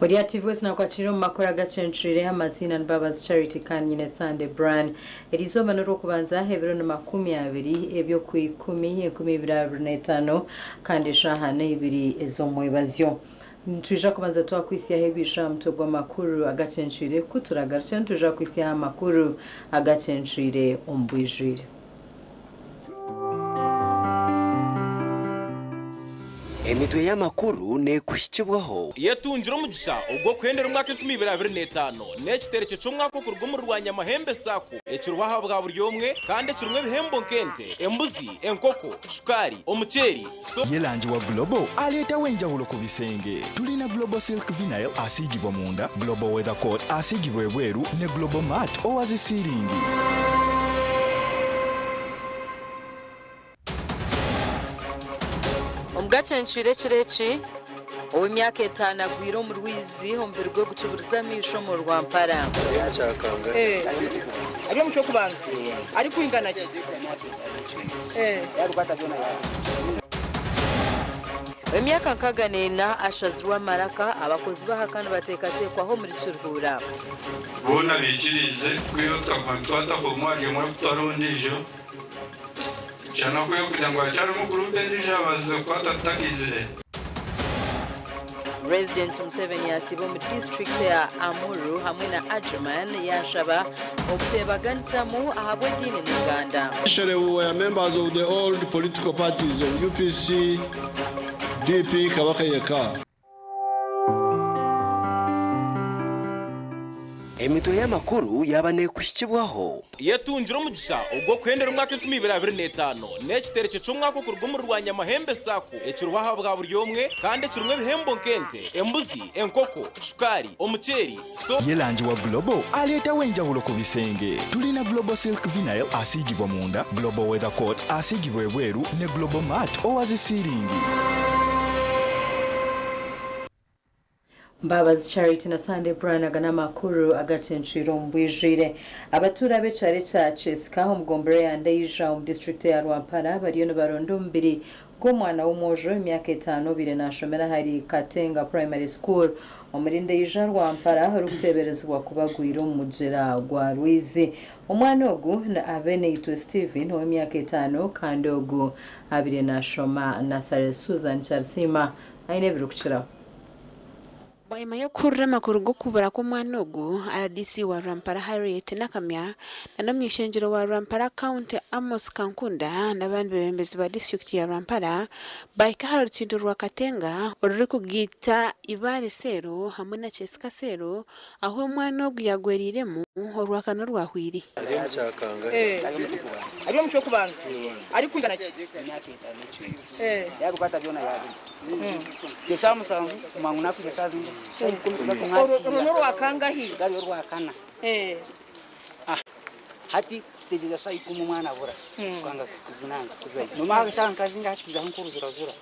Odiative West na kwachiro makora AGACENCWIRE amazina Mbabazi Charity kanyine Sande brand erizo manuro kubanza hebero na 20 ebyo ku 10 kandi shahane ibiri ezo mwebazyo Tuja kubanza twakwisiya hebisha mtogwa makuru AGACENCWIRE kuturagarcha tuja kwisiya makuru AGACENCWIRE ombwijire Emitwe y'amakuru ne kushikibwaho yetunjira umugisha ubwo kwendera umwaka 2025 n'ekitereke cy'umwaka kurwa mu rwanya mahembe sako ekirubaha bwa buryomwe kandi kirumwe bihembo nkente embuzi enkoko shukari omuceri yelanji wa global aleta wenjawulo ku bisenge tulina global silk vinyl asigibwa munda global weather coat asigibwa ebweru ne global mat owazi siringi AGACENCWIRE kireki ow'emyaka 5 agwira mu rwizi hombirwe gucuburiza misho mu Rwampara ari mu cyo kubanza ari kwingana ki emyaka nkaganena ashazirwa maraka abakozi bahakana batekatekwaho muri Kiruhura bona bikirize kwiyo twata ko mwage mwe twarondijo cyane ko yo kugira ngo cyane mu groupe ndishabaze kwatatakizire Resident Museveni yasibo mu district ya Amuru hamwe na Adjuman yashaba okutebaganisamu ahabwe dini n'Uganda. Especially we were members of the old political parties of UPC, DP, Kabaka. Emitwe y'amakuru yabane kushikibwaho yetunjira umugisha ubwo kwendera umwaka 2025 n'ekitereke cy'umwaka kurwa mu rwanya mahembe sako ekirubaha bwa buryomwe kandi kirumwe bihembo nkente embuzi enkoko shukari omuceri yelanji wa global aleta wenjawulo ku bisenge tulina global silk vinyl asigibwa munda global weather coat asigibwa ebweru ne global mat owazi siringi Mbabazi Charity na Sande brand agana makuru AGACENCWIRE ombwijire abatura becare cyaceska ho mugombere yandayija mu district ya Rwampara bariyo no barondo mbiri gomwana w'umujo imyaka 5 bire nashomera hari Katenga Primary School omurinde yija Rwampara hari guteberezwa kubagwira umujera gwa Rwizi umwana ogu na Abenito Steven w'imyaka 5 kandi ogu abire nashoma na Susan Charsima aine birukira Bayima yo kurra makuru go kubara ko mwana ogu RDC wa Rwampara Harriet nakamya na namyishenjero wa Rwampara County Amos Kankunda n'abandi bembezi ba district ya Rwampara baika harutsindo rwa Katenga oruri kugita ibari sero hamwe na Cheska sero aho mwana ogu yagweriremo orwakano rwahwiri ari mu cyo kubanza ari kwingana ki yagukata byona yabi desamu sangu manguna ku desamu Uru wakangahi gari rwakana hati stage sai kumu mwana bora kwanga kuvunanga kuzai no mawe sanka zinga kiza nkuru zurazura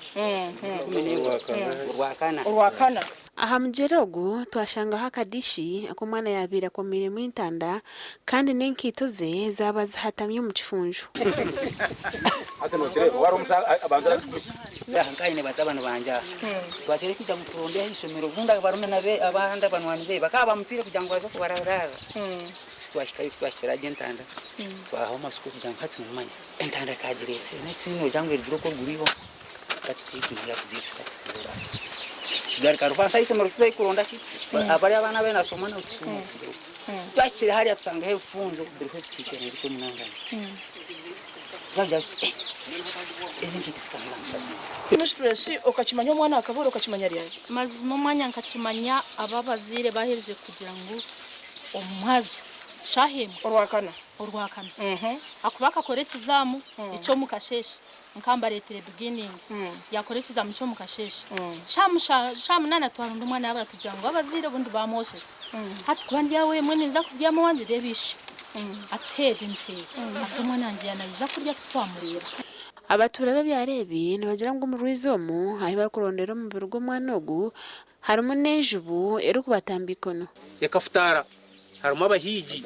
rwakana aha mjerogu twashanga hakadishi ako mwana yabira ko mirimo intanda kandi nenkito ze zaba zahatamye mu kifunjo hankaine batabana banja twashire kujya mu kurondera isomero gunda barone nabe abanda banwani be bakaba mutire kujya ngo baza kubararara twashikaye twashira gentanda twaho masuku kujya nkati mumanya entanda kagirese nesino jangwe rwoko guriho kati cy'ikintu yakudika gari karufasa isomero tuzai kuronda shi abari abana bena somana utsuma twakire hariya tusanga hefunzo dore tikere ariko munangana zaje izi ngiye tusikanga mistress ukakimanya umwana akabura ukakimanya riya mazimo mwanya nkakimanya ababazire bahereze kugira ngo omwazo shahima urwakana akubaka kore kizamu ico mukasheshe nkambaretere beginning yakore kizamu cyo mukasheshe shamunana twarundi umwana yabara tugira ngo abazire bundi ba Moses hati kubandi yawe mwene nza kubyamo wanje rebishe atede nte atumwa nanje yanayija kurya tutwamurira abatura babyarebi nibagira ngo mu ruizomu ahi bakurondera mu birugo mwanogu harimo nejubu ero kubatambikono yakafutara harimo abahigi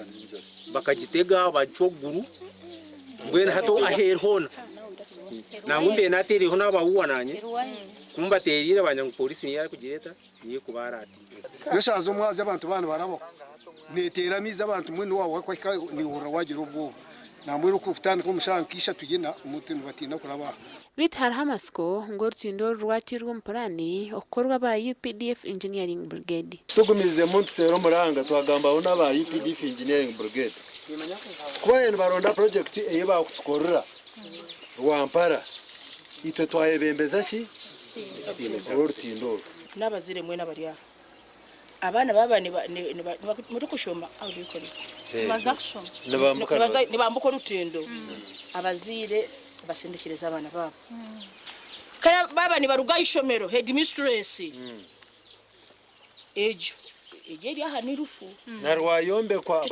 bakagitega bacoguru ngwene hato aherhona nangumbe nateriho nabahuwananye kumbaterira abanyangu polisi yari kugireta niye kubarati yashazo mwazi abantu bana barabo neteramiza abantu mwe wawe kwa ni hura wagira ubwo namwe ukufutana ko mushankisha tugena umutuntu batinda kuraba Bithar Hamasko ngortindo rwati rw'umparani okorwa ba UPDF Engineering Brigade tugumize muntu tero muranga twagamba ona ba UPDF Engineering Brigade kuba yene baronda project eyeba kutukorera rwampara ito twayebembeza ki ngortindo n'abazire mwe n'abariya abana baba ni muri kushoma aho bikora bazakushoma ni bambuko rutindo abazire basindikiriza abana babo kana baba ni baruga ishomero headmistress ejo egeri aha ni rufu narwayombe kwa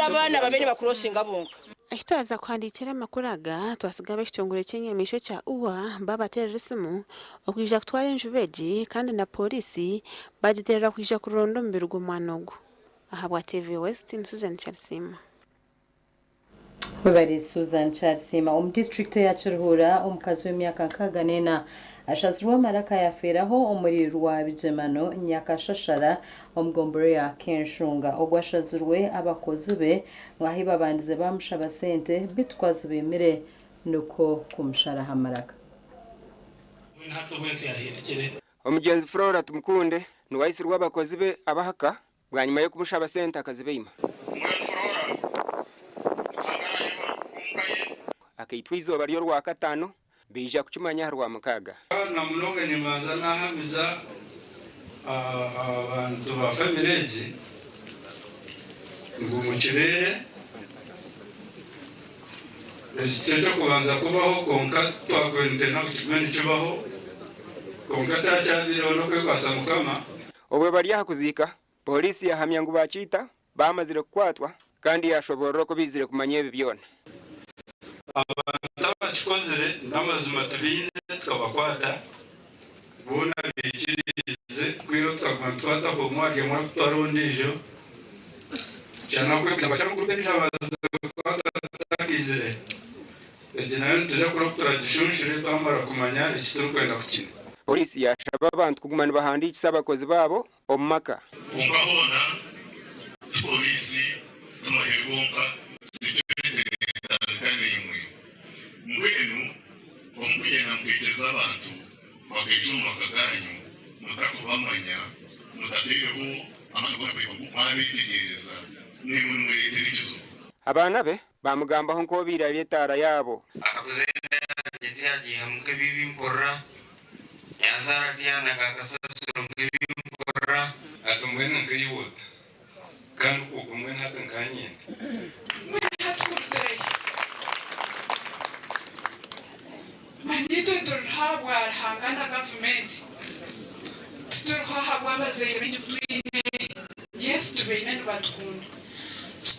abana babene bakrosinga bonka ahitaza kwandikira makuraga twasigabe kitongore cyenyemisho cya uwa baba terrorism okwija kutwara injubeji kandi na polisi bagiterera kwija kurondo mbirugo mwanogo ahabwa TV West in Susan Charsima Bari Susan Charsima district ya Chirhura umkazi w'imyaka kaganena ashazirwa maraka yaferaho umuriro wa bijemano nyakashashara omgombore ya Kenshunga ogwashazirwe abakozi be mwahiba bandize bamusha basente bitwazo bemere nuko kumshara hamaraka Omugenzi Flora tumukunde nuwaisirwa abakozi be abahaka bwanyuma yo kumusha basente akazibeyima akaitwizo bariyo rwa katano bija kuchimanya rwa mukaga na munoga nyimanza nahamiza abantu ba family ngo mukirere cyo kubanza kubaho konka twakwente na kimene kibaho konka cyabiro no kwasa mukama obwe bari yakuzika polisi yahamya ngo bacita bamazire kwatwa kandi yashobora ko bizire kumanya ibi byone abachikozere namazima tubine tukabakwata bona bikirize kwiyo twatwata ko mwage mwa twarondijo cyana ko kwita bacana groupe n'abaza kwatagizire ejinayo tuje kuroptora dishunshire twamara kumanya ikituru kwenda kukina polisi yashaba abantu kugumana bahandi kisabakozi babo omaka ungabona polisi tumahegonka mwenu omukugenda mukwetereza abantu bakecuma kaganyu mutakubamanya mutatereho abantu babitegereza nimweterezo abana be bamugambaho nko bira letara yabo akuzenda gitiaji hamke bibi mpora yazara tiana kakasasiro bibi mpora atumwene nkiyota kandi ukumwene hatankanyende Manito turhabwa hangana government turhabwa bazeye bijupline yes tubene batukunda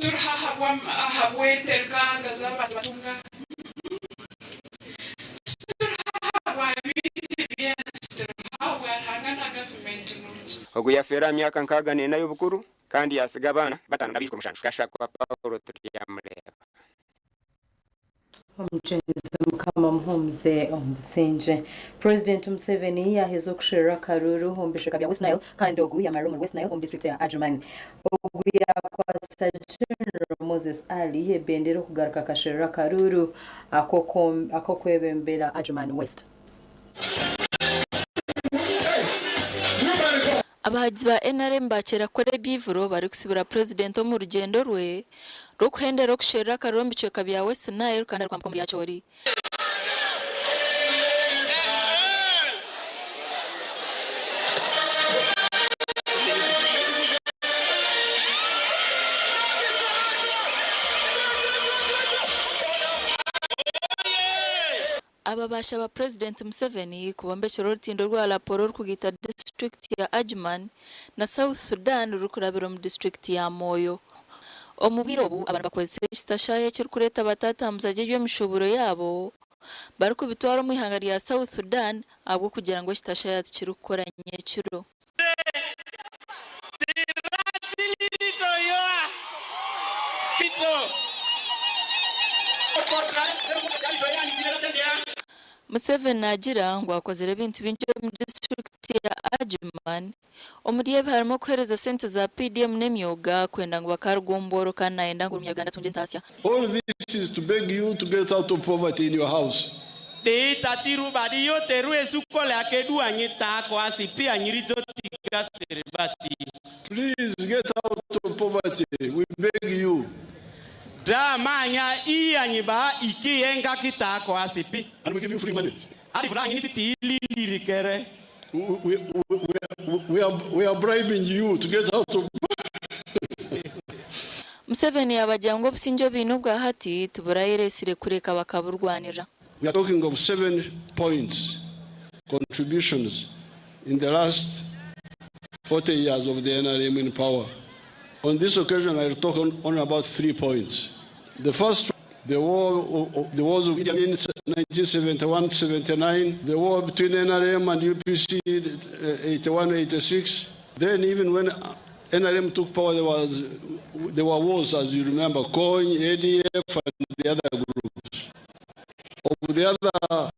turhabwa ahabwe terganga zabantu batunga turhabwa biti turhabwa hangana government ogu yafera myaka nkagane nayo bukuru kandi yasiga abana batanu nabishwe mushanshu kashakwa Paulo tuyamureba Mukama Mhumze Omusinje President Museveni yahezo kushira Karuru hombesheka bya West Nile kandi ogu ya Marumu West Nile district ya Adjumani ogu ya kwa General Moses Ali yebendero kugaruka kashira Karuru akokwebembera Adjumani West abahagizi ba NRM bakera kore bivuro bari kusibira president wo mu rugendo rwe rwo kuhendera kushera karombi cyo kabya West Nile kandi rwambuka muri yachori. Ababasha ba President Museveni kubombekera urutindo rwa raporo kugita district ya Ajman na South Sudan rukurabiro mu district ya Moyo. Omubwirobu abantu bakozese kitashaye cyo kureta batatambuza byo mishoboro yabo bariko bitwara mu ihanga rya South Sudan abo kugira ngo kitashaye kirukoranye kiro. Museveni agira ngo akozere bintu binje mu district ya Ajman omuriye harimo kohereza sente za PDM n'emyoga kwenda ngo bakargomboro kana enda ngo Uganda tunje ntasya. All this is to beg you to get out of poverty in your house. De tatiru badi yo teru esukole akedu anyita ko asipi anyirizo tiga serebati. Please get out of poverty. We beg you. Manya iyanyiba iki yenga kita ko asipi. And we give you free money. Ali fulani ni siti lirikere. We are bribing you to get out of Museveni abajango businjo binu bwa hati tuburayire sire kureka bakaburwanira. We are talking of 7 points contributions in the last 40 years of the NRM in power. On this occasion, I will talk on about 3 points. The first, the wars of Idi Amin 1971-79, the war between NRM and UPC 81-86. Then even when NRM took power, there were wars, as you remember, COIN, ADF, and the other groups. Of the other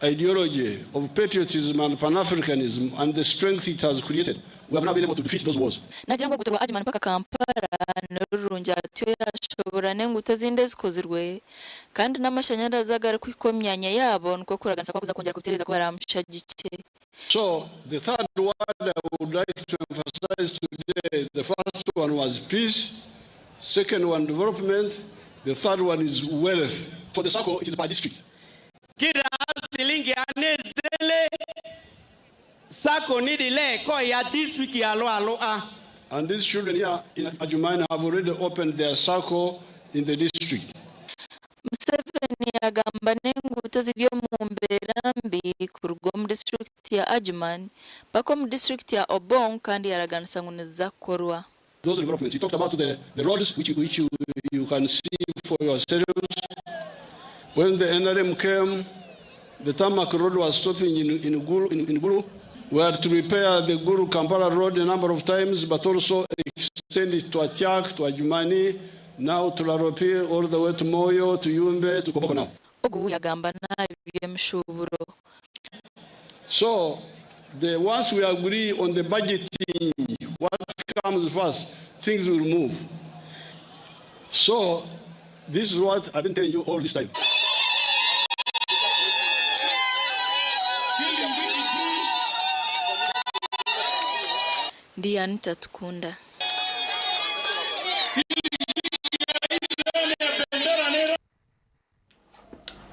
ideology of patriotism and Pan-Africanism and the strength it has created, we have not been able to defeat those wars. Nagira ngo gutorwa Ajman paka Kampala n'urunja tyo yashobora nenguta zinde zikozirwe kandi n'amashanyarazi agara kwikomyanya yabo nko kuraganza kwabuza kongera kubitereza ko baramushagike. So the third word I would like to emphasize today, the first one was peace, second one development, the third one is wealth. For the circle, it is by district. Kira silingi anezele sako nidile ko ya district ya alo. And these children here in Adjumani have already opened their circle in the district. Museveni agamba nenguta ziryo mu mberambi kurugwa mu district ya Ajman bako mu district ya Obong kandi yaraganisa nguneza korwa. Those developments, he talked about the roads which you can see for yourselves. When the NRM came, the tarmac road was stopping in Gulu. We had to repair the Gulu-Kampala road a number of times, but also extend it to Atiak, to Adjumani, now to Laropi, all the way to Moyo, to Yumbe, to Koboko now. So, once we agree on the budgeting, what comes first, things will move. So, this is what I've been telling you all this time. Ndi Anita Tukunda.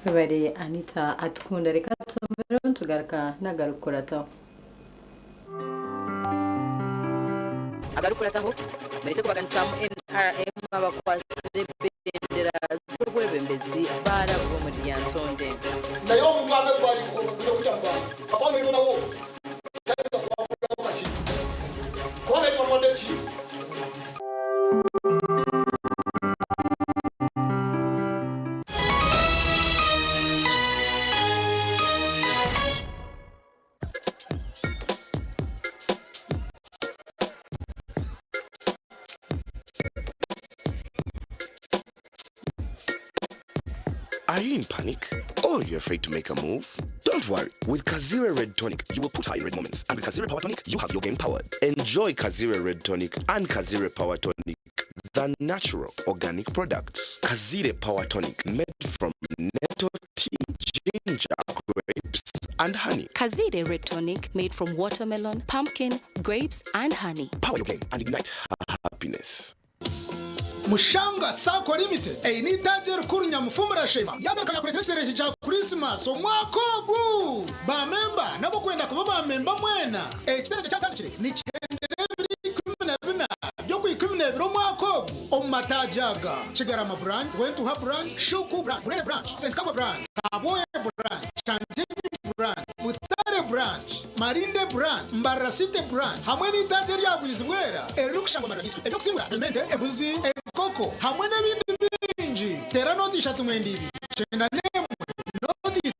Bari Anita Atukunda reka tumero tugaruka nagarukurataho. Agarukurataho meretse kubaganisa mu NRM abakwasire bendera z'urwebembezi barabo mu Ryantonde. Nayo muganda bari ko kucyamba. Papa ngiro nawo. Are you in panic? Or you're afraid to make a move? Don't worry. With Kazire Red Tonic, you will put her in red moments. And with Kazire Power Tonic, you have your game powered. Enjoy Kazire Red Tonic and Kazire Power Tonic, the natural organic products. Kazire Power Tonic, made from nettle tea, ginger, grapes, and honey. Kazire Red Tonic, made from watermelon, pumpkin, grapes, and honey. Power your game and ignite happiness. Mushanga Sako Limited ni taje rukuru nyamufumura shema yagakanya kuretereshereje cha Christmas omwakogu ba member nabo kwenda kuba ba member mwena ekitero cyatandikire ni cyendere 14 byo ku 12 omwakogu omatajaga Kigarama brand went to her brand Shuku brand Grey branch St. Kagwa brand Kaboye brand Chanjevi brand Mutare branch Marinde brand Mbarasite brand hamwe ni taje ryagwizibwera erukushanga maradisu ebyo kusimura emente ebuzi koko hamwe n'ibindi bingi tera noti 32 cyenda nemwe noti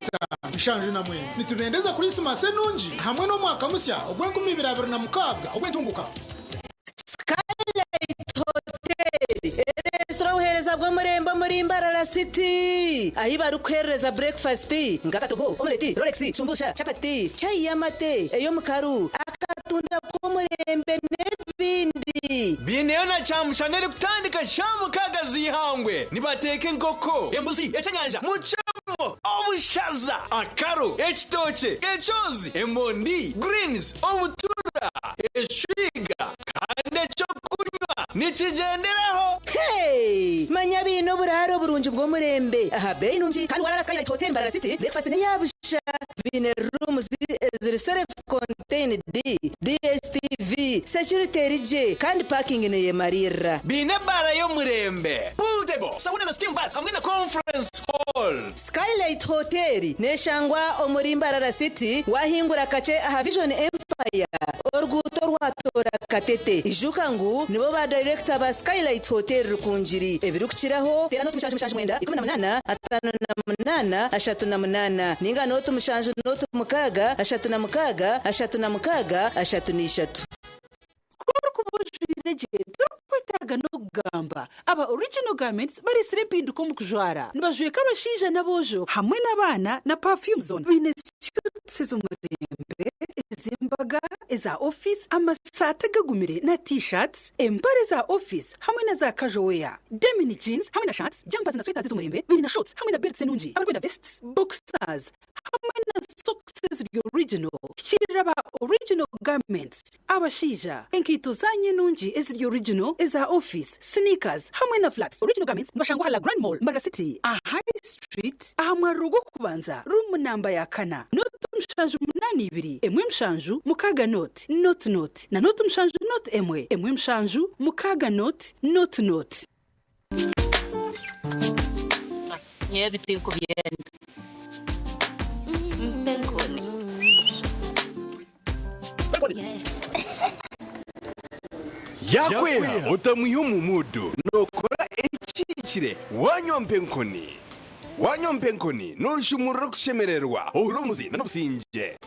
5 nshanju namwe nitubendeza Christmas nungi hamwe no mwaka musya ogwenku 2026 ogwentunguka Skylight Hotel Restaurant bwo murembo muri Mbarara City ahi barukwereza breakfast ngakatogo omelette Rolex shumbusha chapati chai yamate eyo mukaru akatunda ko murembe nebindi bineona chamushanere kutandika shamu kagazi ihangwe nibateke nkoko embuzi ecanyanja muchamo obushaza akaro ekitoche echozi emondi greens obutura eshwiga kande chokunywa nikigenderaho hey manya bino buraro burunji bwo murembe aha bei nungi kandi warara Skylight Hotel Mbarara City breakfast ne yabusha bine rooms ziri self contained DSTV security rije kandi parking ne yemarira bine bara yo murembe pool table sauna na steam bath hamwe na conference hall Skylight Hotel neshangwa omuri Mbarara City wahingura kace aha Vision Empire orguto rwatora katete ijukangu nibo ba director ba Skylight Hotel rukunjiri ebirukiraho tera no tumushanju mwenda 18 58 38 ninga no tumushanju no tumukaga 36 36 33 kubujirije turukwitaga no kugamba aba original garments bari sirempinduko mu kujwara nibajwe kabashija nabojo hamwe nabana na perfume zone bine suits z'umurembe izimbaga eza office amasata gagumire na t-shirts empare za office hamwe na za casual wear denim jeans hamwe na shirts jumpers na sweaters z'umurembe bine na shorts hamwe na belts nungi abakwenda vests boxers hamwe na socks original shiraba original garments abashija enkito zanye nungi eziri original eza office sneakers hamwe na flats original garments mbashangwa hala Grand Mall Mbarara City a High Street ahamwa rugo kubanza room number ya kana note mshanju 82 emwe mshanju mukaga note na note mshanju note emwe mshanju mukaga note everything could be end yakweha utamuyo mu mudu nokora ekikire wanyompe nkoni noshumura kushemererwa urumuzi n'obusinje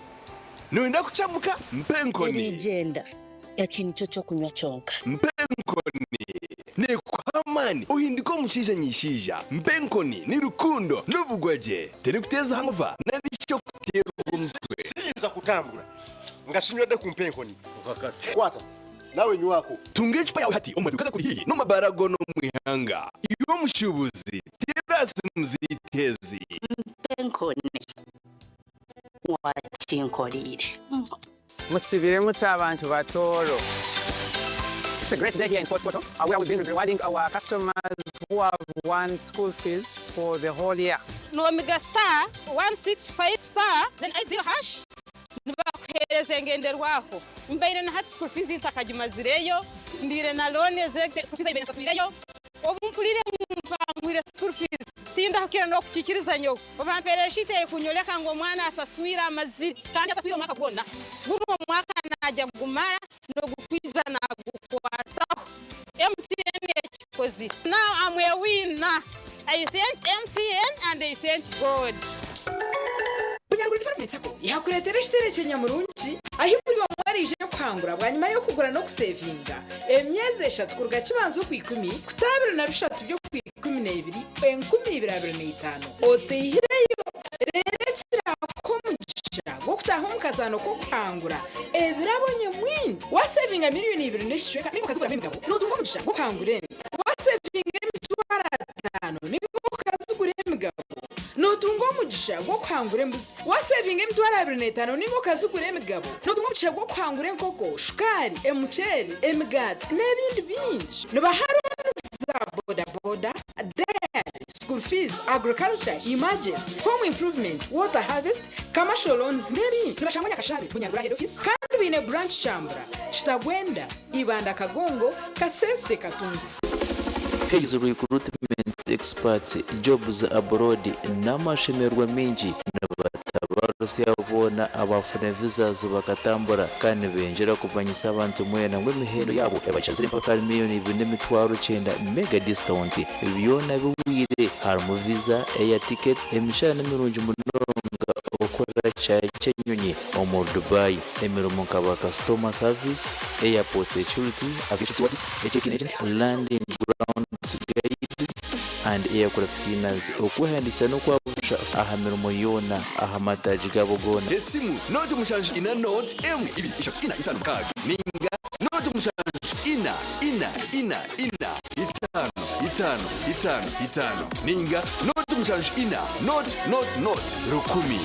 noenda kuchamuka mpenkoni igenda yakintu cyo kunywa chonka mpenkoni ne kwamani uhindiko mushija nyishija mpenkoni ni rukundo n'ubugwaje teri kuteza hangova naricho kutera umutwe sinza kutambura ngashinywede ku mpenkoni ukakase kwata nawe nywako tungechupa yawe hati umadukaza kuri hihi no mabarago no mwihanga iyo mushubuzi terasi muzitezi mpenkoni wachinkolire musibire muti abantu batoro. It's a great day here in Port Portal, where we've been rewarding our customers who have won school fees for the whole year. No omega star 165 star then 80 hash nibakuhereze ngenderwaho mbaire na hati school fees intakagimazireyo ndire na loan ze school fees ibensasubireyo obumpulire mpangwire school fees tinda kukira no kukikiriza nyoko obampere shite kunyoleka ngo mwana asaswira amaziri kandi asaswira mwaka gwona guru mwaka najya gumara no gukwiza na gukwataho MTN ekikozi. Now I'm a winner. I thank MTN and I thank God. Kunyangura farmetsako yakuretera shitereche nyamurungi ahiburi wamwarije yo kwangura bwanyuma yo kugura no kusevinga emyeze 3 kuruga kibanzo ku 10 kutabira na bishatu byo ku 12 1025 otehireyo rerekira ko mugisha go kutaho mukazano ko kwangura ebirabonye mwini wasevinga miliyoni 2 n'ishweka niko kazigura mimigabo n'utungo mugisha go kwangure wasevinga emitwara 5 niko kazigura mimigabo n'utungo mugisha go kwangure mbuzi wasevinga usevinga emitwaro 25 ningo kazigura emigabo notumwe bwo kwangura enkoko shukari emuceri emigati n'ebindi bingi nibaharuza bodaboda dairy school fees agriculture emergency home improvement water harvest commercial loans n'ebindi nibashanganya kashari bunyagura head office kandi bine branch chambra Kitagwenda Ibanda Kagongo Kasese Katungu. Pays recruitment experts jobs abroad n'amashemerwa menshi n'abatabarusi abona abafuna visas bakatambura kandi benjera kuvanyisa abantu mwena ngo imihero yabo yabashazire mpaka miliyoni 2.9 mega discount byona biwire harimo visa air ticket emishana mirungi munonga okora cyenyonye omu Dubai emirumo nkaba customer service airport security aviation checking agents landing grounds guides and aircraft cleaners okuhandisa no kwabusha ahamirumo yona ahamataji gabogona esimu note mushanji ina note m ibi ishatu ina itanu kaga ninga note mushanji ina itanu ninga note mushanji ina note rukumi.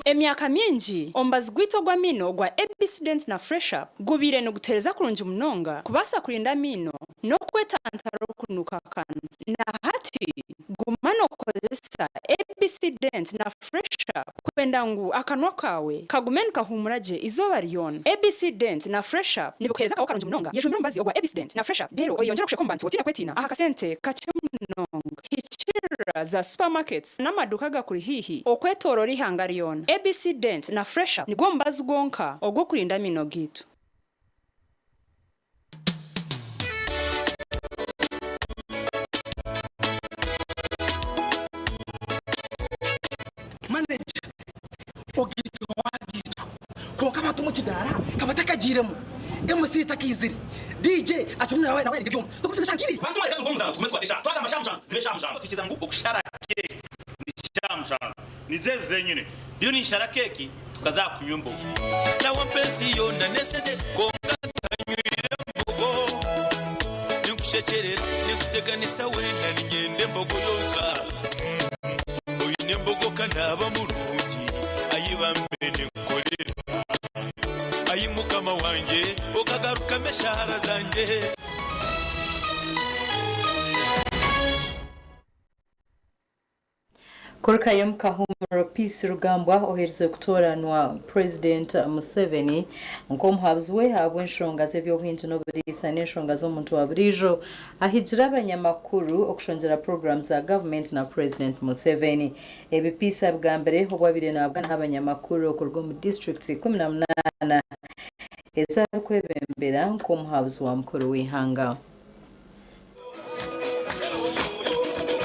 Emyaka mingi ombazi gwito gwa mino gwa epicident na fresh up gubire no gutereza kurungi munonga kubasa kurinda mino no kwetantara kunuka kana na hati gumano kozesa epicident na fresh up kwenda ngu akanwa kawe kagumen kahumuraje izoba rion epicident na fresh up nibukweza kawo karungi munonga yejumira ombazi ogwa epicident na fresh up dero oyongera kusheka mbantu otira kwetina akasente kache munonga hichira za supermarkets n'amaduka gakuri hihi okwetorora ihangarion epicident na fresh up nigwo mbazi gonka ogwo kurinda mino gitu. Manager ogito wagito ko kama tumukidara kabatakagiremo MC takiziri DJ achumuna nawe nawe ngibyo tukuze shankibiri bantu bari kazugomza tumetwadesha twaga amashamsha zibe shamsha tukiza ngo okushara keke ni shamsha ni zeze nyine iyo ni shara keki tukaza kunyumba nawo pesi yona nesede konga tanywire mbogo nikushekere nikuteganisa wenda ngende mbogo yoka oyine mbogo kanaba mulungi ayibambene kolera ayimukama wanje okagaruka meshara zanje. Korkayam kahumuro peace rugambwa ohereze kutoranwa President Museveni nkomhabzwe habwe nshonga z'ebyobuhinzi n'oburisa n'enshonga z'omuntu wa burijo ahijira abanyamakuru okushongera programs za government na President Museveni ebipisa bwambere obwabire nabwa n'abanyamakuru okurwa mu districts 18 ezakwebembera nkomhabzwe wa mukuru w'ihanga.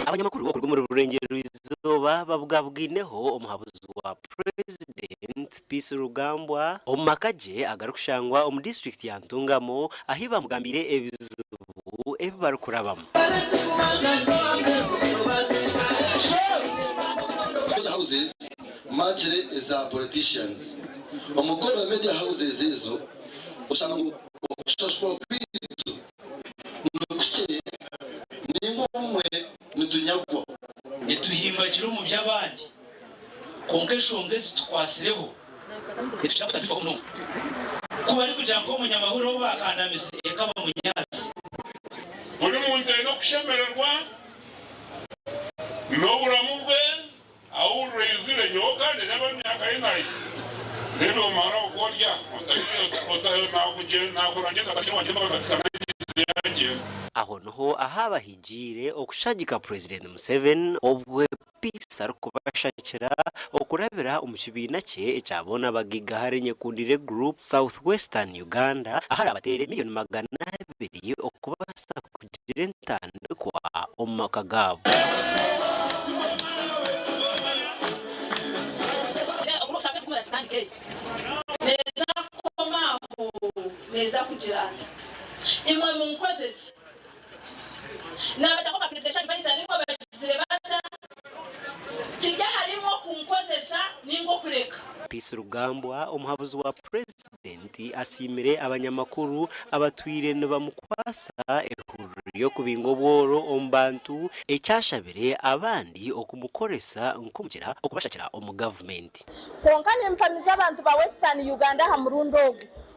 Abanyamakuru bo kurwa mu rurengero izuba babwabwineho omuhabuzi wa President Peace Rugambwa omakaje agarukushangwa omu district ya Ntungamo ahiba mugambire ebizubu ebibarukurabamo houses majire za politicians omugora media houses ezo oshangu okushashwa kwitu nukuche nimwe nitunyagwa nituhimbagiro mu by'abandi konke shonge zitwasireho nitushaka ziva muno kuba ari kugira ngo umunyamahoro bakandamize ekaba munyazi buri muntu no kushemererwa no buramubwe awurwe yuzire nyoka ndeba myaka y'inayi rero mara ukorya otayo nakurangeka kakiri wanje bakatika aho noho ahabahijire okushagika President Museveni obwe peace arukubashakira okurabira umukibina cye ecyabona bagiga harenye kundire group Southwestern Uganda ahari abatere miliyoni 200 okubasa kugira entande kwa omakagabo neza kugirana imwe mu nkozesi n'abatakoma president Faisal ariko abazire bata kijya harimo kunkozesa ningo kureka Peace Rugambwa umuhabuzi wa President president asimire abanyamakuru abatwire bamukwasa ehuriro yo kubinga obworo ombantu ecyashabire abandi okumukoresa nkumukira okubashakira omu government konka nempamiza abantu ba Western Uganda ha murundo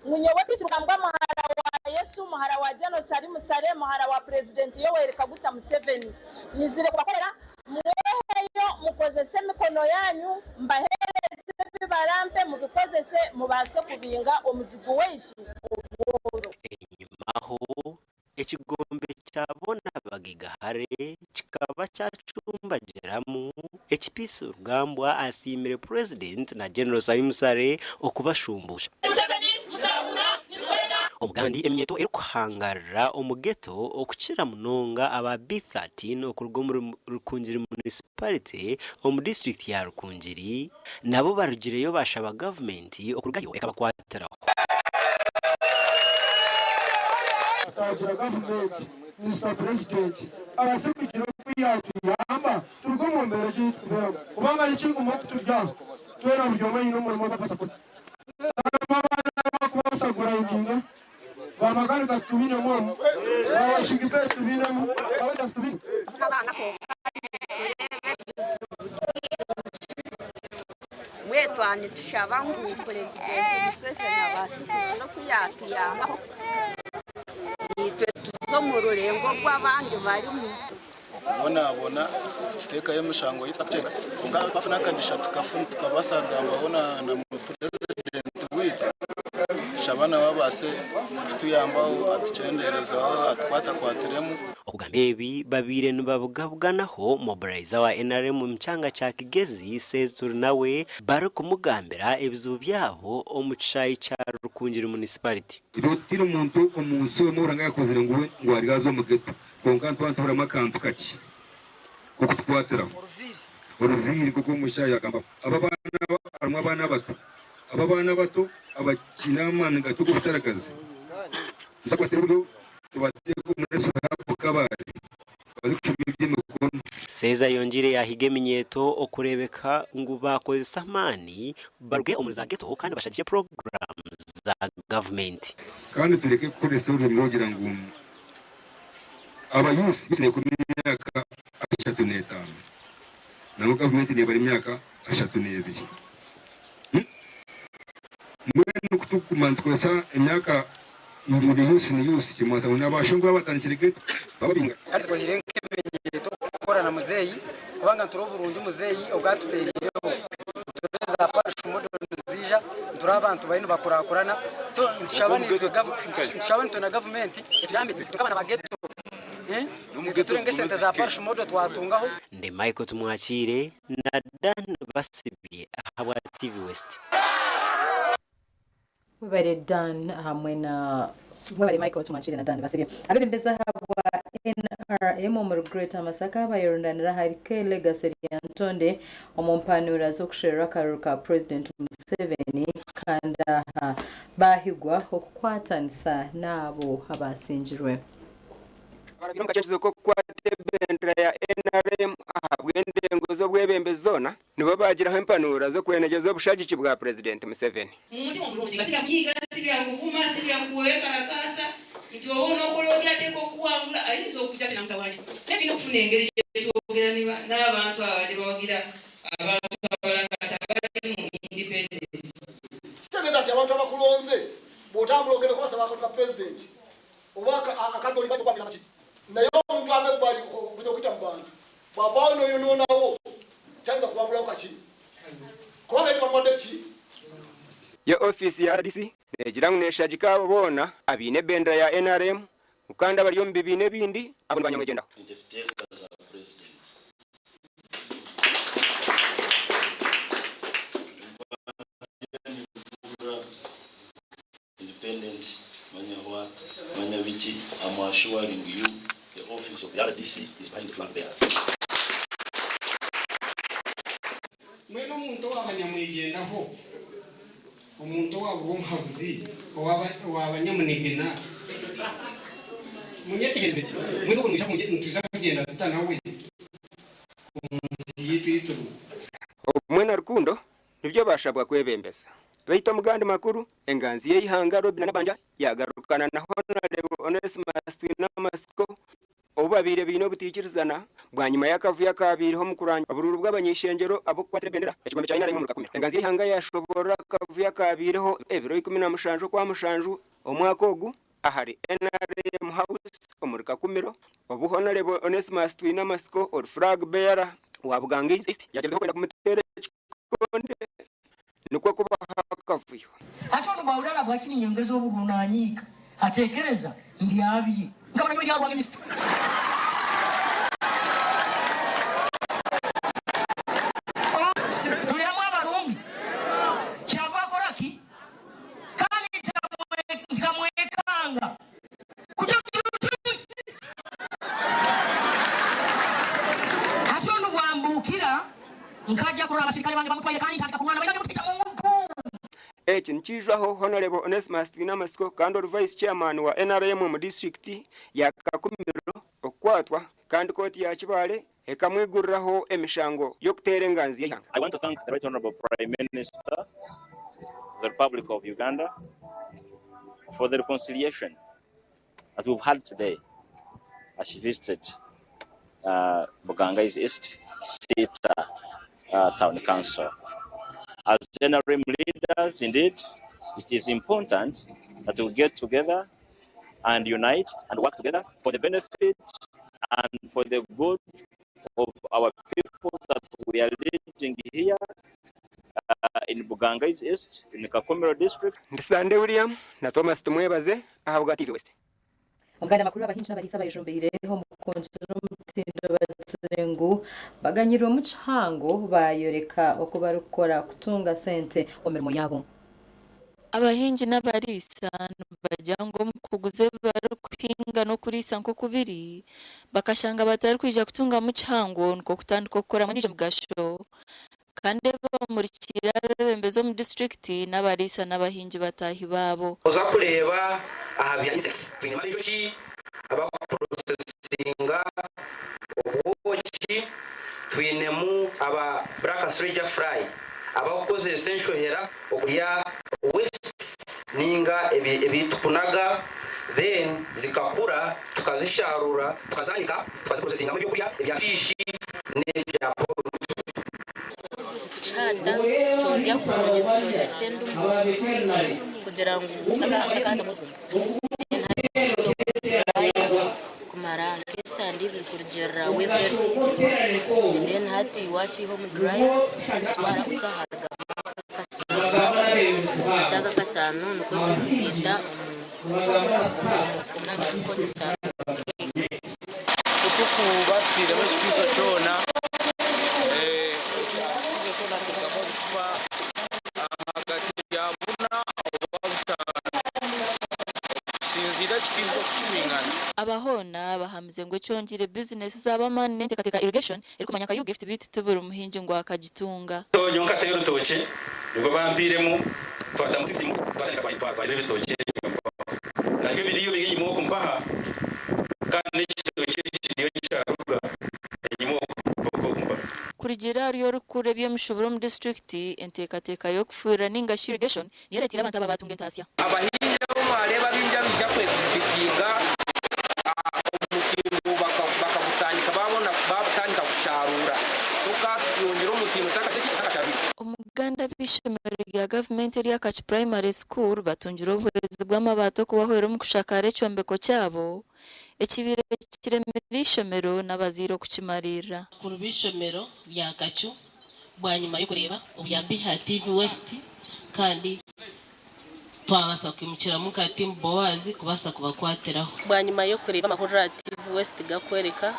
munyowe bisukambwa muhara wa Yesu muhara wa Janosari Musare muhara wa president Yoweri Kaguta Museveni nizire kubakorera mweheyo mukozese mikono yanyu mbahereze bibarampe mubikozese mubase kubinga omuzigo weitu obworo enyumaho ekigombe cyabona bagigahare kikaba cyacumbagiramu ekipisi rugambwa asimire president na General Samusare okubashumbusha omugandi emyeto erukuhangarira omugeto okukira munonga aba B13 okurugwa mu Rukungiri municipality omu district ya Rukungiri nabo barugireyo bashaba government okurugayo ekabakwatiraho Sakira government, Mr. President, abasekukira kuyatuyamba turugo mu mbere cyitubera kubanga ikingo mu kuturya twera buryo mayino mu passport bakubasagura inginga bamagana katubina mu bashigite tubina mu abandi tubina mwetwanye tushabangu president Museveni abasekukira kuyatuyamba nitwe tuzomururengo rw'abandi barimo bona tuteka y'umushango yitwa kucenga ngaho twafuna kandisha tukabasagamba bona na president wita shabana babase kutuyambaho atucenderezaho atwata kwateremu okugambebi babire nubabugabuganaho mobilizer wa NRM mchanga cha Kigezi Sezur nawe bari kumugambira ebizu byabo omucayi cha Rukungiri municipality ibotira umuntu omunsi we muranga yakozere ngo arigazo mugeto konka ntwantura makantu kaki kuko twatera uruviri kuko mushaya kamba abana bato abakina mani gatuko butarakazi ndakwatera bwo tubateko muri hapo kabare Seza yongire yahige minyeto okurebeka ngo bakoze samani baruge omuzageto kandi bashagije programs za government kandi tureke kuri story mwogira ngo abayusi bisine ku myaka 35 na government ne bari myaka 32 mwene kutukumanzikosa imyaka muri yusi kimaza unabashungwa batandikire babinga ariko hirenke menyeto korana muzeyi kubanga turo Burundi muzeyi obwatuterireho tureza parishu model zija turi abantu bari bakurakurana so tushabani tuna government tuyambi tukabana bageto turenge sente za parishu model twatungaho nde Michael tumwakire na Dan basibye ahabwa TV West webare Dan hamwe na webare Michael tumwakire na Dan basibye abebembeza habwa NRM mu Greater Masaka bayirundanira harike legacy yantonde omumpanura zo kushera karuka president Museveni kanda bahigwa okukwatanisa nabo abasinjirwe baragironga cyacize ko kwatebendera ya NRM ahabwende ngozo bwebembezona nibo bagiraho impanura zo kwenegeza obushagiki bwa president Museveni umutima mulungi gasika kuyiga sibya kuvuma sibya kuweka nakasa ntiwabona okoloti ateko kuwangula ayizo okujja na mtawanya nekino kufuna engeri gyetwogera n'abantu abadde bawagira abantu abalakata bali mu independent sitageza ati abantu abakulonze bwotambula ogenda kubasaba akantu ka president oba akadoli bajja kwabira maki naye omuntu amebali kujja okuyita mu bantu bw'avaawo n'oyonoonawo tayinza kuwabulawo kaki kubanga etibamuwadde ki ya ofisi ya RDC negira neshagika abo bona abine bendera ya NRM ukanda bari yombi bine bindi abo banyamwegenda independent Manyaviji, I'm assuring you the office of the RDC is behind the flag bearers. Mweno muntu wabanyamwegendaho omuntu wabo w'umuhabuzi w'abanyamunigina munyetegeze mweno kunisha mutuza kugenda tutanawe umunsi yitu mwena rukundo nibyo bashabwa kwebembeza baita mugandi makuru enganzi y'ihanga Robin Nabanja yagarukana na Honorable Onesimus Twinamasiko obabire bino butikirizana bwanyuma y'akavuya kabiriho mu kuranga abururu bw'abanyishengero abo kwatrebendera ekigombe cya inara mu rukakumira enganzi y'ihanga yashobora akavuya kabiriho ebiro 17 kwa mushanju omwaka ogu ahari NRM House omurika kumiro obu Honorable Onesimus Twinamasiko or flag bearer wabuganga East yagezeho kwenda kumutere konde nuko kuba hakavuyo atone bawulala bwakini nyongezo obunanyika atekereza ndi abiye ngabana muri yabo minister tuliyamwa barumbi cyava koraki kandi ngamwekanga kujya atone bwambukira nkajya kuraba abasirikare bange bamutwaye kandi ntaka kurwana bayanga mutita eki nkijwaho Honorable Onesimus Twinamasiko kandi Vice Chairman wa NRM mu district ya Kakumiro okwatwa kandi koti ya Kibale ekamwiguriraho emishango yo kutera enganzi y'ihanga. I want to thank the Right Honorable Prime Minister of the Republic of Uganda for the reconciliation that we've had today as she visited Buganga East Sita Town Council. As NRM leaders, indeed, it is important that we get together and unite and work together for the benefit and for the good of our people that we are leading here in Buganga East, in Kakumiro district. Sande William na Thomas Tumwebaze ahabwa TV West. Ongana makuru abahinji n'abarisa bayijombeyireho mu konjero mutindo batsengu baganyira umucango bayoreka okubarukora kutunga sente omirimo yabo. Abahinji n'abarisa bajyango mu kuguze barukwinga no kurisa nko kubiri bakashanga batari kwija kutunga mucango nko kutandika gukora muri mugasho kandi bamurikira bembezo mu district n'abarisa n'abahinji batahi babo. Oza kureba ahabya insects kwinyama n'injoki abaprocessinga obuki twinemu aba black soldier fly abakoze essential hera okulya waste ninga ebitukunaga then zikakura tukazisharura tukazanika tukaziprocessinga mu byokurya ebya fishi n'ebya chada chozya kuronye sendu kugira ngo akaza mu kumara Sande will kurjera weather and then hati wachi home dryer twara usahaga daga kasano nuko kita kuna kozesa kutuku batire mu kiso chona hagati ya buna sinzira kizo kuchumingana abahona bahamize ngo cyongire business z'abamani nende katika irrigation iri kumanya ka you gift bit tubura umuhinji ngo akagitunga tonyo nkatero rutoke nibwo bampiremo twadamusisimu twatandika ibitoke nabyo biriyo binyimo kumpaha kandi ikitoke kiriyo cyaruga inyimo kumpa kurigira ryo rukure byo mushobora mu district entekateka yo kufura ninga irrigation yeretira abantu abatunga entasya abahinja bo mareba binja bijya kwexhibitinga umutimbo bakabutandika babutandika gusharura tukayongera umutimbo takashabira umuganda bishomero rya government eri akachi primary school batungira ubuhezi bw'amabato kubahwera mu kushaka rechombeko cyabo ekibiro kiremera ishomero n'abaziro kukimarira ku bishomero bya Kacu bwanyuma yo kureba ubuyambi ha TV West kandi twabasa kwimukira mu kati Mbabazi kubasa kubakwateraho bwanyuma yo kureba amakuru ya TV West gakwereka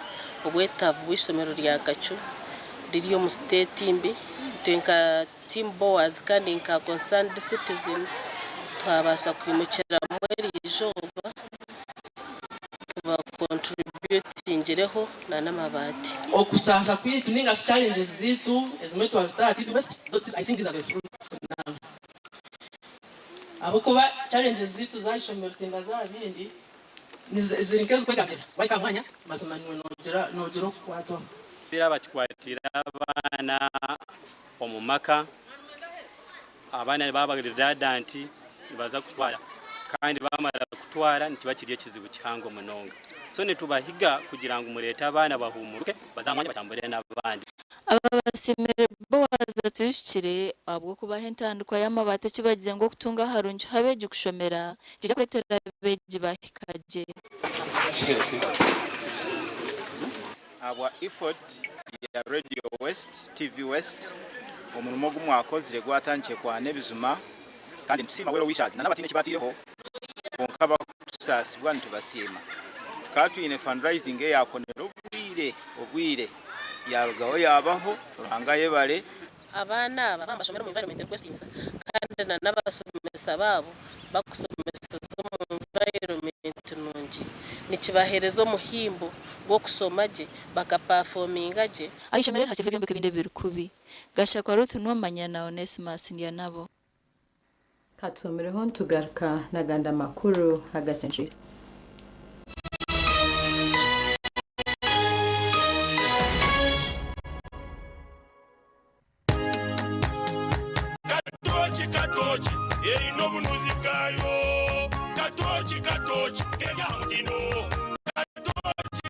ubwetavu bw'ishomero rya Kacu ririyo mu state imbi twenka team Mbabazi kandi nka concerned citizens twabasa kwimukira muri ijomba ba contributingireho na namabati okusafa kwitu ninga challenges zitu ezimwe twazita TV West I think these are the fruits now abukuba challenges zitu zashomero tinga za bindi zirinkeze kwegamira wayikamanya mazima nogero kwato bira bakikwatira abana omumaka abana baba redundant baza kutwara kandi bamara kutwara ntibakiriye kizibu cyangwa munonga so nitubahiga kugira ngo umureta abana bahumuruke bazamanye batambure n'abandi aba basemere Bowazi tushikire abwo kubaha intandukwa y'amabate kibagize ngo kutunga harunje habeje kushomera kija kuretera beje bahikaje Our effort ya Radio West, TV West, umurimo gumwakozire gwatangiye kwa nebizuma kandi nsima wero wishazi n'abatine kibatireho konkaba tusasibwa ntubasima twatwine fundraising yakonero obwire yarugaho yabaho ruhangaye bare abana bambashomera mu environment questions kandi n'abasomesa babo bakusomesa mu environment nungi nikibaherezo muhimbo gwo kusomaje bakaperformingaje ayishomerera hakirwe byombe kebinde birukubi gasha kwa Ruth n'umanya na Onesimus ndiya nabo katumireho ntugaruka naganda makuru agacenjira Katochi no bunuzi bwayo katochi kenya mutino katochi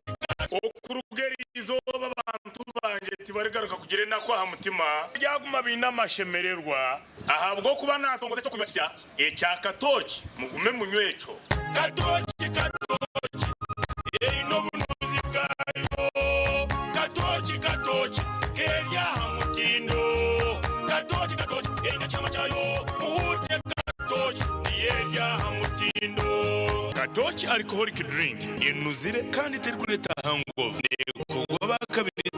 okurugerizo babantu banje tibaregaruka kugire nakwa hamutima byaguma bina mashemererwa ahabwo kuba natongoze cyo kubasya ecya katochi mugume munyweco katochi no bunuzi bwayo katochi kenya mutino katochi enya chama chayo muhute katochi niyeya hamutindo katochi alcoholic drink inuzire kandi terkureta hangover kugwa bakabiri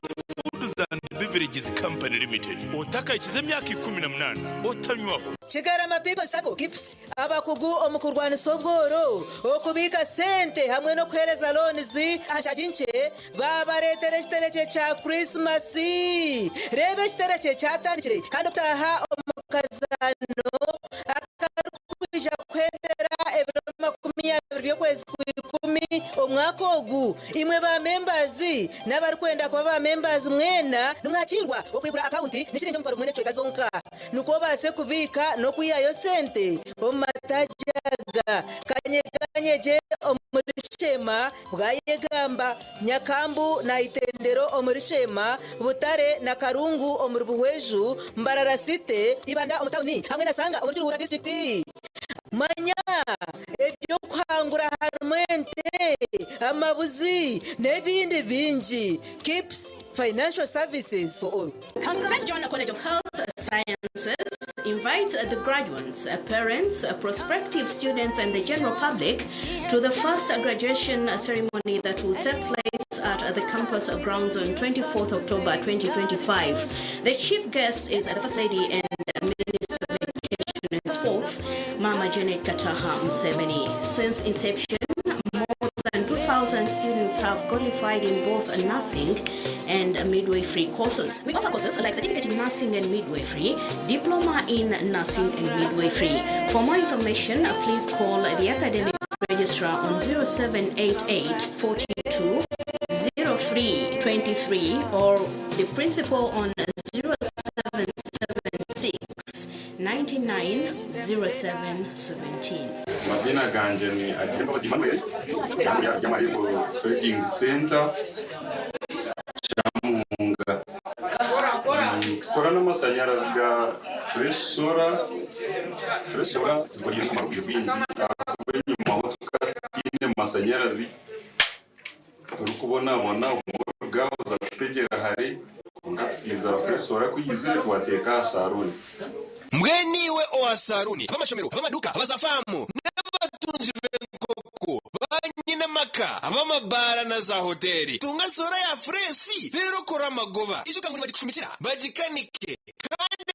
Foods and Beverages Company Limited otaka ikize myaka 18 otanywaho Chigarama people sako gips abakugu omukurwana sobworo okubika sente hamwe no kwereza loans ashajinche babaretere kitereke cha Christmas rebe kitereke cyatandikire kandi utaha omukazano akarukwija kwendera by'ukwezi kw'ikumi umwaka ogu imwe ba members n'abari kwenda kwa ba members mwena nungakingwa okwigura account nishirinje mfaro mwene chweka zonka nuko base kubika no kuyayo sente omatajaga kanyeganyeje omurishema bwayegamba nyakambu na itendero omurishema butare na karungu omurbuhweju mbarara site ibanda omutawuni hamwe nasanga omurjuru district manya ebyo kwangura harmente amabuzi nebindi binji keeps financial services for all. St. John College of Health Sciences invites the graduates, parents, prospective students and the general public to the first graduation ceremony that will take place at the campus grounds on 24th October 2025. The chief guest is the First Lady and Minister of Education and Sports, Mama Janet Kataha Museveni. Since inception, more than 2,000 students have qualified in both nursing and midwifery courses. We offer courses like certificate in nursing and midwifery, diploma in nursing and midwifery. For more information, please call the academic registrar on 0788 42 0323 or the principal on 0776 99 0717. Mazina ganje ni Mbabazi Emmanuel ya Maribo Trading Center Chamunga. Korana masanyarazi ga fresh solar tubiri kumara kwibindi nyuma ho tukatine masanyarazi urukubona umugabo za kutegera hari ngatwiza fresh solar kuyizire twateka saruni mweniwe owa saruni abamashomero abamaduka abazafamu n'abatunzi b'enkoko banyine maka abamabara na za hoteli tunga sora ya fresi rero kora magoba izuka muri bagikushumikira bagikanike kandi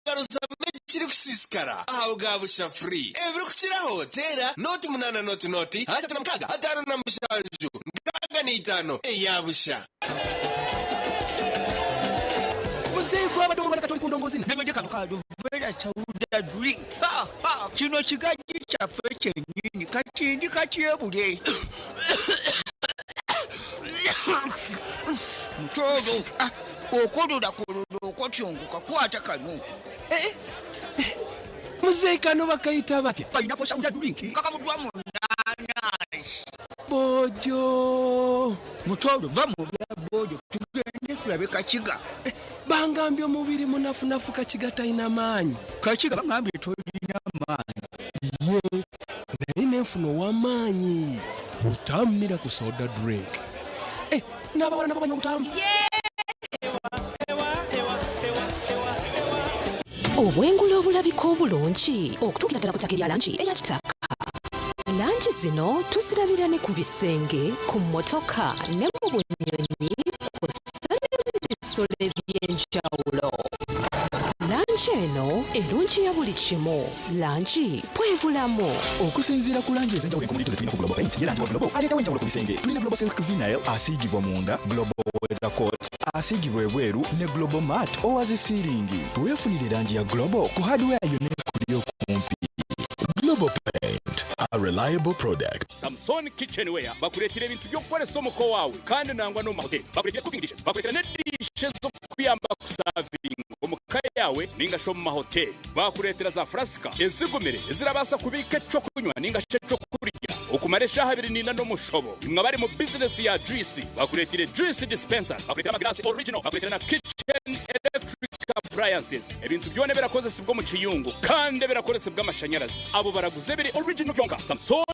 bagaruza mekiri kusiskara aho gabusha free ebiri kukira hotela noti munana noti hacha tana mkaga atano na mshaju nganga ni itano yabusha Musiko abadomo balakatoli kundongozi ndemeje kanukado vera chauda drink kino kigaji cha feche nini kachindi kachiyebule mtozo okododa kolodo okochongo kakwata kanu Muzeyi kano bakayita bati pineapple soda drink kakamudwa mu nice bojo mutolo vamu bya bojo tugende tulabe kakiga bangambye omubiri munafunafu kakiga talina maanyi kakiga bangambye tolina maanyi ye naye nenfuna ow'amaanyi butamira ku soda drink n'abawala nabo banywa butamu obwengula obulabika obulungi okutuukira ddala ku ttaka erya langi eya kitaka langi zino tuzirabira ne ku bisenge ku mmotoka ne mu bunyonyi kussa n'ebisolo eby'enjawulo langi eno erungi ya buli kimu langi bwe bulamu okusinziira ku langi ez'enjawulo enkomulito ze tulina ku Global Paint ye langi wa Global aleetawo enjawulo ku bisenge tulina Global Silk Vinyl asiigibwa munda Global Weather Coat asiigibwa ebweru ne Global Matte owazi siiringi weefunire langi ya Global ku hardware yonna ekuli okumpi. Global Paint, a reliable product. Samson Kitchenware bakuletera ebintu by'okukolesa omuko waawe kandi nangwa no mahoteli bakuletera cooking dishes bakuletera ne dishes z'okuyamba ku serving omuka yawe ninga sho mu mahoteli bakuletera za frasika ezigumire ezirabasa kubika ekyokunywa ninga ky'ekyokulya okumara eshaha abiri nina n'omushobo imwe bari mu business ya juice bakuletera juice dispensers bakuletera amagrasi original bakuletera na kitchen electric appliances ebintu byone birakozesebwa mu kiyungu kandi birakozesebwa amashanyarazi abo baraguze biri original byonka Samson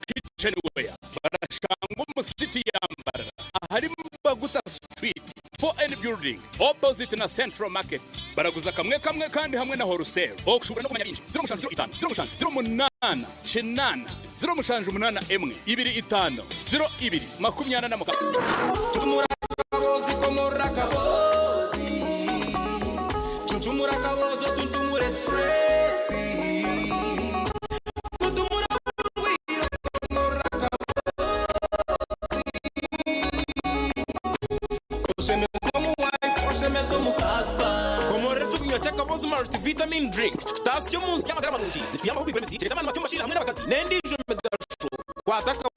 Kitchenware barashangwa mu city yambara ahari Baguta Street 4N building opposite na Central Market baraguza kamwe kandi hamwe na wholesale okushubira no kumenya byinshi 0505 0508 chenana 0mushanju8 emwe 25 02 makumyana tumura kabozi komora kabozi tumura kabozo tuntumure stress tuntumura wiro komora kabozi koshemezo mu wife koshemezo mu husband komora tukunywa chakabozi multivitamin drink tasyo munsi y'amagara manungi dipiyama ku bibemisi cyane abantu bafite hamwe n'abakazi nendijo megasho kwataka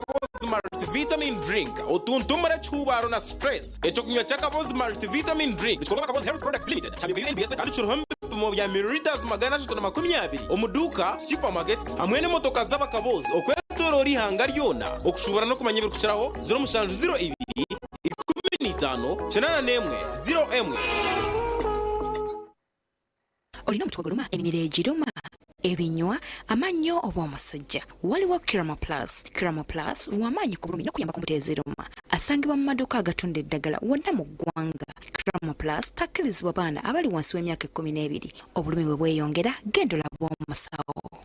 multivitamin drink utuntumura chubaro na stress echo kunywa chakabozi multivitamin drink gikorwa kabozi health products limited cyabiko UNBS kandi cyuruhombe mu bya milliliters 320 omuduka supermarkets hamwe n'imotoka z'abakabozi okwetorora ihanga ryona okushubara no kumanya ibirukiraho 0mushanju 02 15 0 olina omutwe guluma emimiro egiruma ebinywa amannyo oba omusujja waliwo Kiramo Plus lw'amaanyi ku bulumi n'okuyamba ku mbuto eziruma asangibwa mu maduuka agatunda eddagala wonna mu ggwanga. Kiramo Plus takkirizibwa baana abali wansi w'emyaka 12 obulumi bwe bweyongera genda olabe omusawo.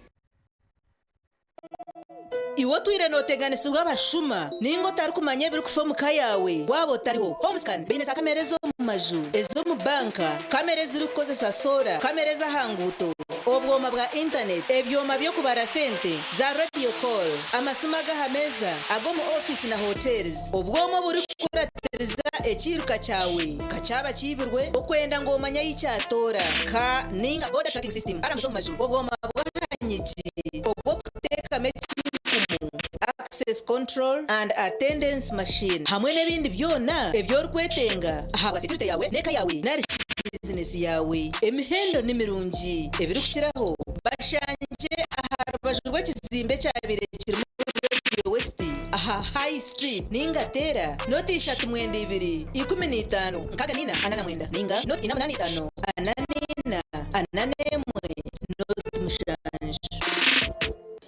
iwo twire noteganisibwa abashuma ningo otari kumanya ebiri kufa omuka yawe waba otariho homescan biine za kamera ez'omu maju ez'omu banka kamera eziri kukozesa sola kamera ez'ahanguuto obwoma bwa internet ebyoma by'okubara sente za radio call amasimu agahameza ag'omu office na hotels obwoma buri kukuratiriza ekiiruka kyawe kakyaba kiibirwe okwenda ng'omanya yikyatoora ka ninga border tracking system aramu z'omu maju obwoma bwahanyigi obw'okuteekamu ekikumu access control and attendance machine hamwe n'ebindi byona eby'orikwetenga ahabwa security yawe n'eka yawe nari business yawe emihendo n'emirungi ebiri kukiraho bashanje aha rubaju rw'ekizimbe kyabire kirimu Radio West aha High Street ninga tera noti 32 15 nkaganina anana ninga noti 85 ananina anane noti mushanju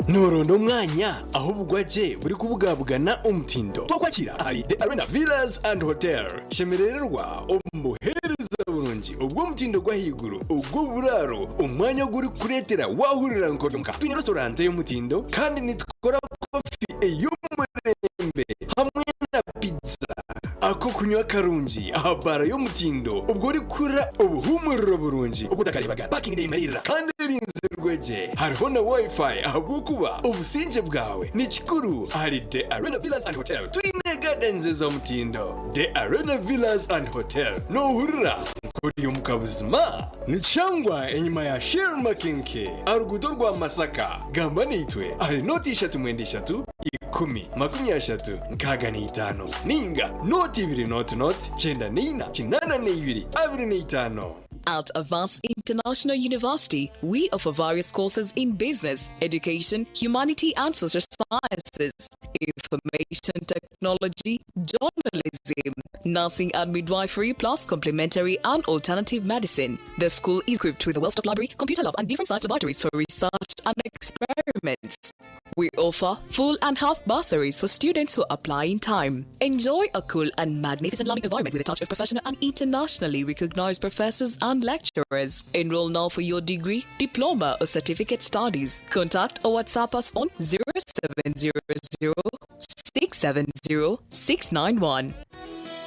norondo umwanya aho bugwaje buri kubugabugana umutindo twakwakira ari The Arena Villas and Hotel shemererwa umuhereza burungi ubwo mutindo gwa higuru ubwo buraro umwanya guri kuretera wahurira nkodoka twine restaurant y'umutindo kandi nitwakora coffee ey'umurembe hamwe na pizza ako kunywa karungi ahabara y'umutindo ubwo uri kura ubuhumuriro burungi ubwo utakarebaga parking n'imarira kandi rinze rweje hariho na wifi ahabwo kuba ubusinje bwawe ni kikuru hari The Arena Villas and Hotel twine gardens z'umutindo The Arena Villas and Hotel no hurira kuri umukabuzima ni cyangwa enyuma ya Shell Makinke arugudo rwa Masaka gamba nitwe ari noti 3 10 25 ninga noti 2 not 9 9 2 25 At Advanced International University, we offer various courses in business, education, humanity and social sciences, information technology, journalism, nursing and midwifery, plus complementary and alternative medicine. The school is equipped with a well-stocked library, computer lab and different science laboratories for research and experiments. We offer full and half bursaries for students who apply in time. Enjoy a cool and magnificent learning environment with a touch of professional and internationally recognized professors and lecturers. Enroll now for your degree, diploma or certificate studies. Contact or WhatsApp us on 0700 670 691.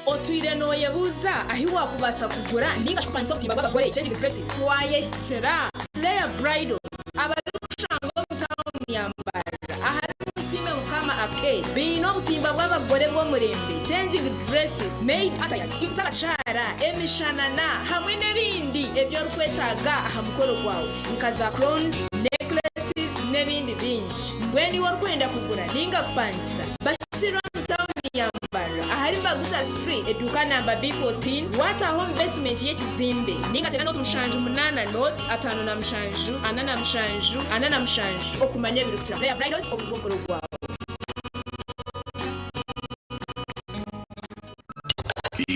Otwire no yabuza ahi wakubasa kugura ninga shupanyisa kutimba bagore changing dresses wayeshera player bridals abarushanga mu town yambara ahari musime mukama ake bino butimba bw'abagore bwo murembe changing dresses made attires cyuza cara emishanana hamwe nebindi ebyo rukwetaga aha mukoro gwawe nkaza crowns necklaces nebindi binji bweni warkwenda kugura ninga kupangisa bashira mu town yambara ahari baguta street eduka number B14 water home basement y'ekizimbe ninga tena n'otumushanju 8 note 5 na mushanju 4 na mushanju 4 na mushanju okumanya ebiro kucha player bridals okutwokoro gwawe.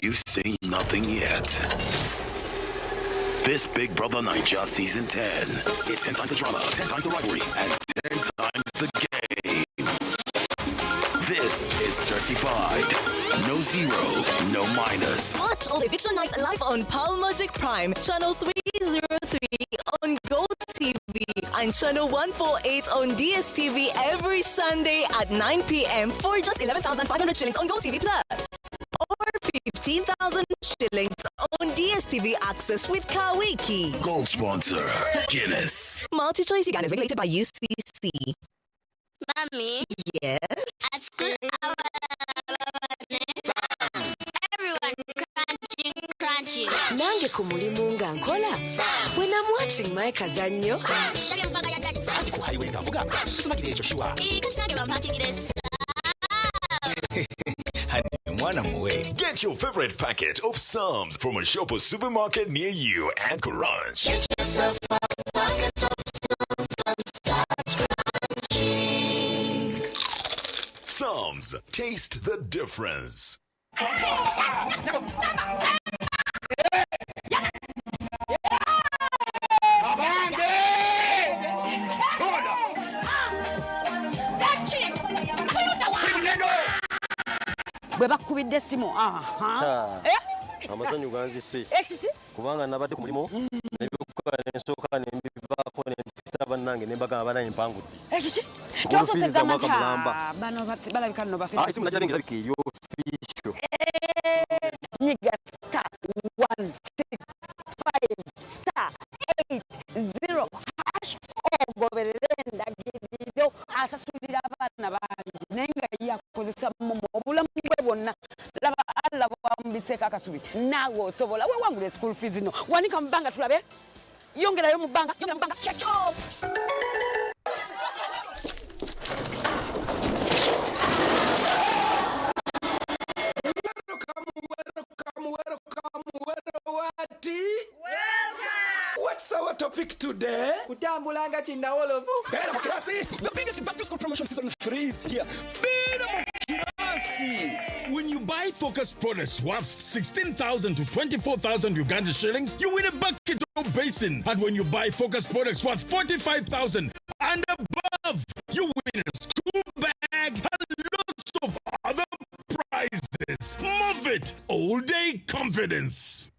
You've seen nothing yet. This Big Brother Naija Season 10. It's 10 times the drama, 10 times the rivalry, and 10 times the game. This is certified. No zero, no minus. Watch all Eviction Nights live on Palmagic Prime, channel 303 on GoTV and channel 148 on DSTV every Sunday at 9 p.m. for just 11,500 shillings on GoTV Plus. Or 15,000 shillings on DSTV Access with Kawiki. Gold sponsor, Guinness. Multi-choice Uganda is regulated by UCC. Mommy? Yes? At school, everyone crunching. Nange kumulimu nga nkola. When I'm watching my kazanyo. Get your favorite packet of Psalms from a shop or supermarket near you and crunch. Get yourself a packet of Psalms and start crunching. Psalms, taste the difference. Bweba kubidde simu amasanyu ganzise ekisi kubanga nabadde ku mulimo nebikukola n'ensooka nembivaako nempita bannange nembaga abana empangudde ekiki Olufiriza mwaka mulamba bano balabika nno bafiriza isimu najja ngirabika ery'ofiisyo nyiga star 165 star 80 hash ogoberere endagiriro asasulira abaana bangi naye nga yakozesa momo obulamu bwe bwonna laba alla bwamubiseko akasubi naawe osobola wewangula school fees no wanika mu bbanga tulabe yongerayo mu bbanga kyacho. What's our topic today? Kutambulanga chinawolovu. Bera Makirasi. The biggest back to school promotion season 3 is here. Bera Makirasi. When you buy Focus products worth 16,000 to 24,000 Uganda shillings, you win a bucket or basin. And when you buy Focus products worth 45,000 and above, you win a school bag and lots of other prizes. Move it. All day confidence.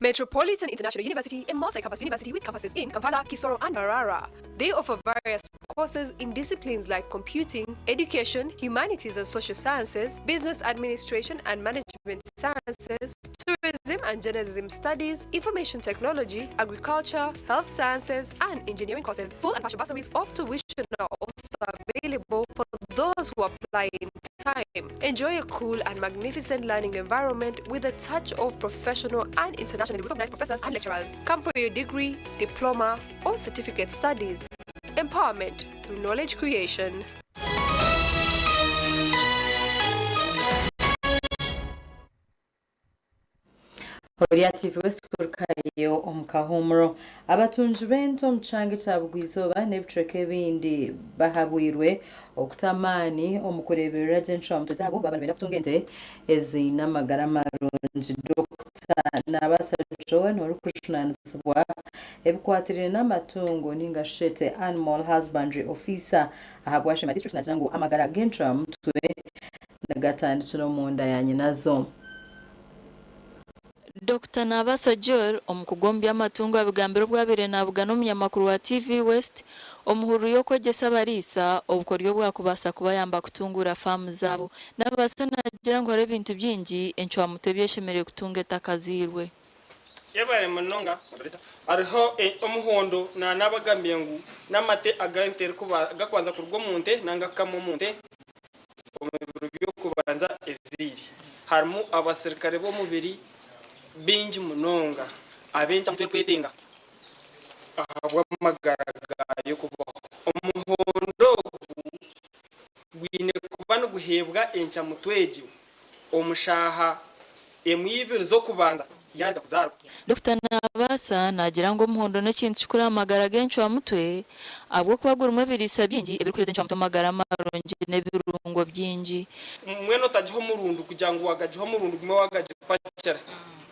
Metropolitan International University, a multi-campus university with campuses in Kampala, Kisoro, and Marara. They offer various courses in disciplines like computing, education, humanities and social sciences, business administration and management sciences, tourism and journalism studies, information technology, agriculture, health sciences, and engineering courses. Full and partial bursaries of tuition are also available for those who apply in time. Enjoy a cool and magnificent learning environment with a touch of professional and internationally recognized professors and lecturers. Come for your degree, diploma, or certificate studies. Empowerment through knowledge creation. Oriative West Kurkayo omukahumuro abatunzi b'ente omu kyanga kya Bugwizoba n'ebicweka ebindi bahabwirwe okutamaani omu kureeberera gy'enshwamuto zaabo baba nibenda kutunga ente ezine amagara marungi. Dr. Nabasa Joan orikujunaanizibwa ebikwatirire n'amatungo ninga shete Animal Husbandry Officer aha Bwashema District nagira ngu amagara g'enshwamutwe nagatandikira omunda ya nyinazo. Dr. Nabasa Joel omukugombya amatungo abigambiro bwabire nabuga n'omunyamakuru wa TV West omuhuru yokwegesa barisa obukoryo bwakubasa kubayamba kutungura famu zabo nabasa nagira ngo ebintu byingi enchwamuto byeshemereye kutunga etakazirwe yebare munonga ariho omuhondo na nabagambiye ngu namate agante kuba gakwanza kurwo munte nanga kamo munte omubiro byo kubanza eziri harimo abasirikare bo mubiri binji munonga abenja mutwe kwetenga ahabwa magaraga yo kubaho omuhondo gwine kuba no guhebwa encha mutweje omushaha emwibiro zo kubanza yanda kuzarwa. Dr. Nabasa nagira ngo omuhondo n'ekintu kikura amagara g'enchwa mutwe abwo kubagura umubirisa byingi ebirikweza enchwa mutwe amagara marungi n'ebirungo byingi mweno tajiho murundu kugira ngo wagajiho murundu gumwe wagaje kwakira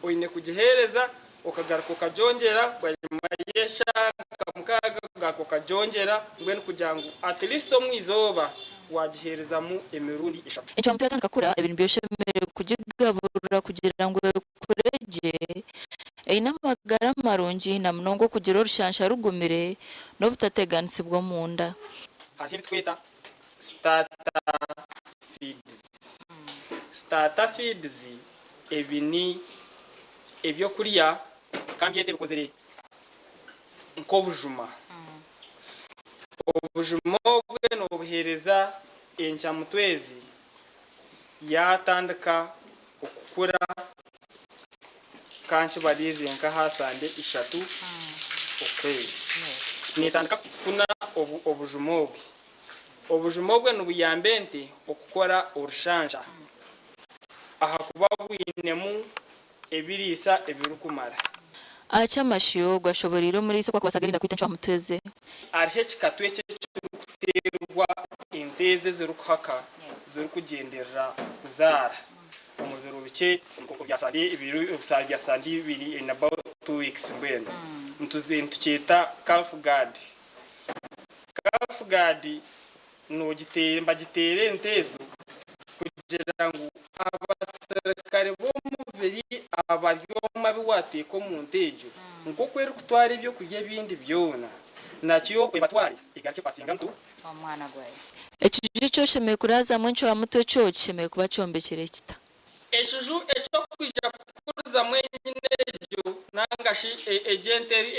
oine kugihereza okagaruka okajongera bwamayesha kamukaga gako kajonjera ngwene kugira ngo at least omwizoba wagihereza mu emirundi eshatu. Enchwa mutwe yatandika kura ebintu byoshemereye kugigaburira kugira ngo kureje eina amagara marungi na munongo kugira orushansha rugumire n'obutateganisibwa munda. Hariho twita starter feeds ebini ebyo kuriya kandi yete bikozere nk'obujuma obujuma bwe no buhereza encha mutwezi yatandika okukura kanchi barire nka hasande ishatu okwezi nitandika kuna obujuma bwe no buyambente okukora orushanja aha kuba bwinemu ebirisa ebirukumara achamashiyo gwashoboriro muri isoko kwasagarira kwita enchwa mutweze arihe kikatwe cy'urukuterwa inteze zirukhaka zirukugenderera kuzara umubiro bice nkoko byasari ibiru ubusari byasandi biri in about 2 weeks mbeno ntucyeta calf guard no gitemba gitere entezo kugira ngo abasirikare bo mubiri abaryoma biwateko mu ntejo nko kwera kutwara ibyo kurya bindi byona nakiyo kwebatwari igarike pasinga ntu omwana gwaye ekiju cyo shemeye kuraza mwencho wa muto cyo shemeye kuba cyombekere kita ekiju echo kwija kukuza mwenyejo nangashi agenteri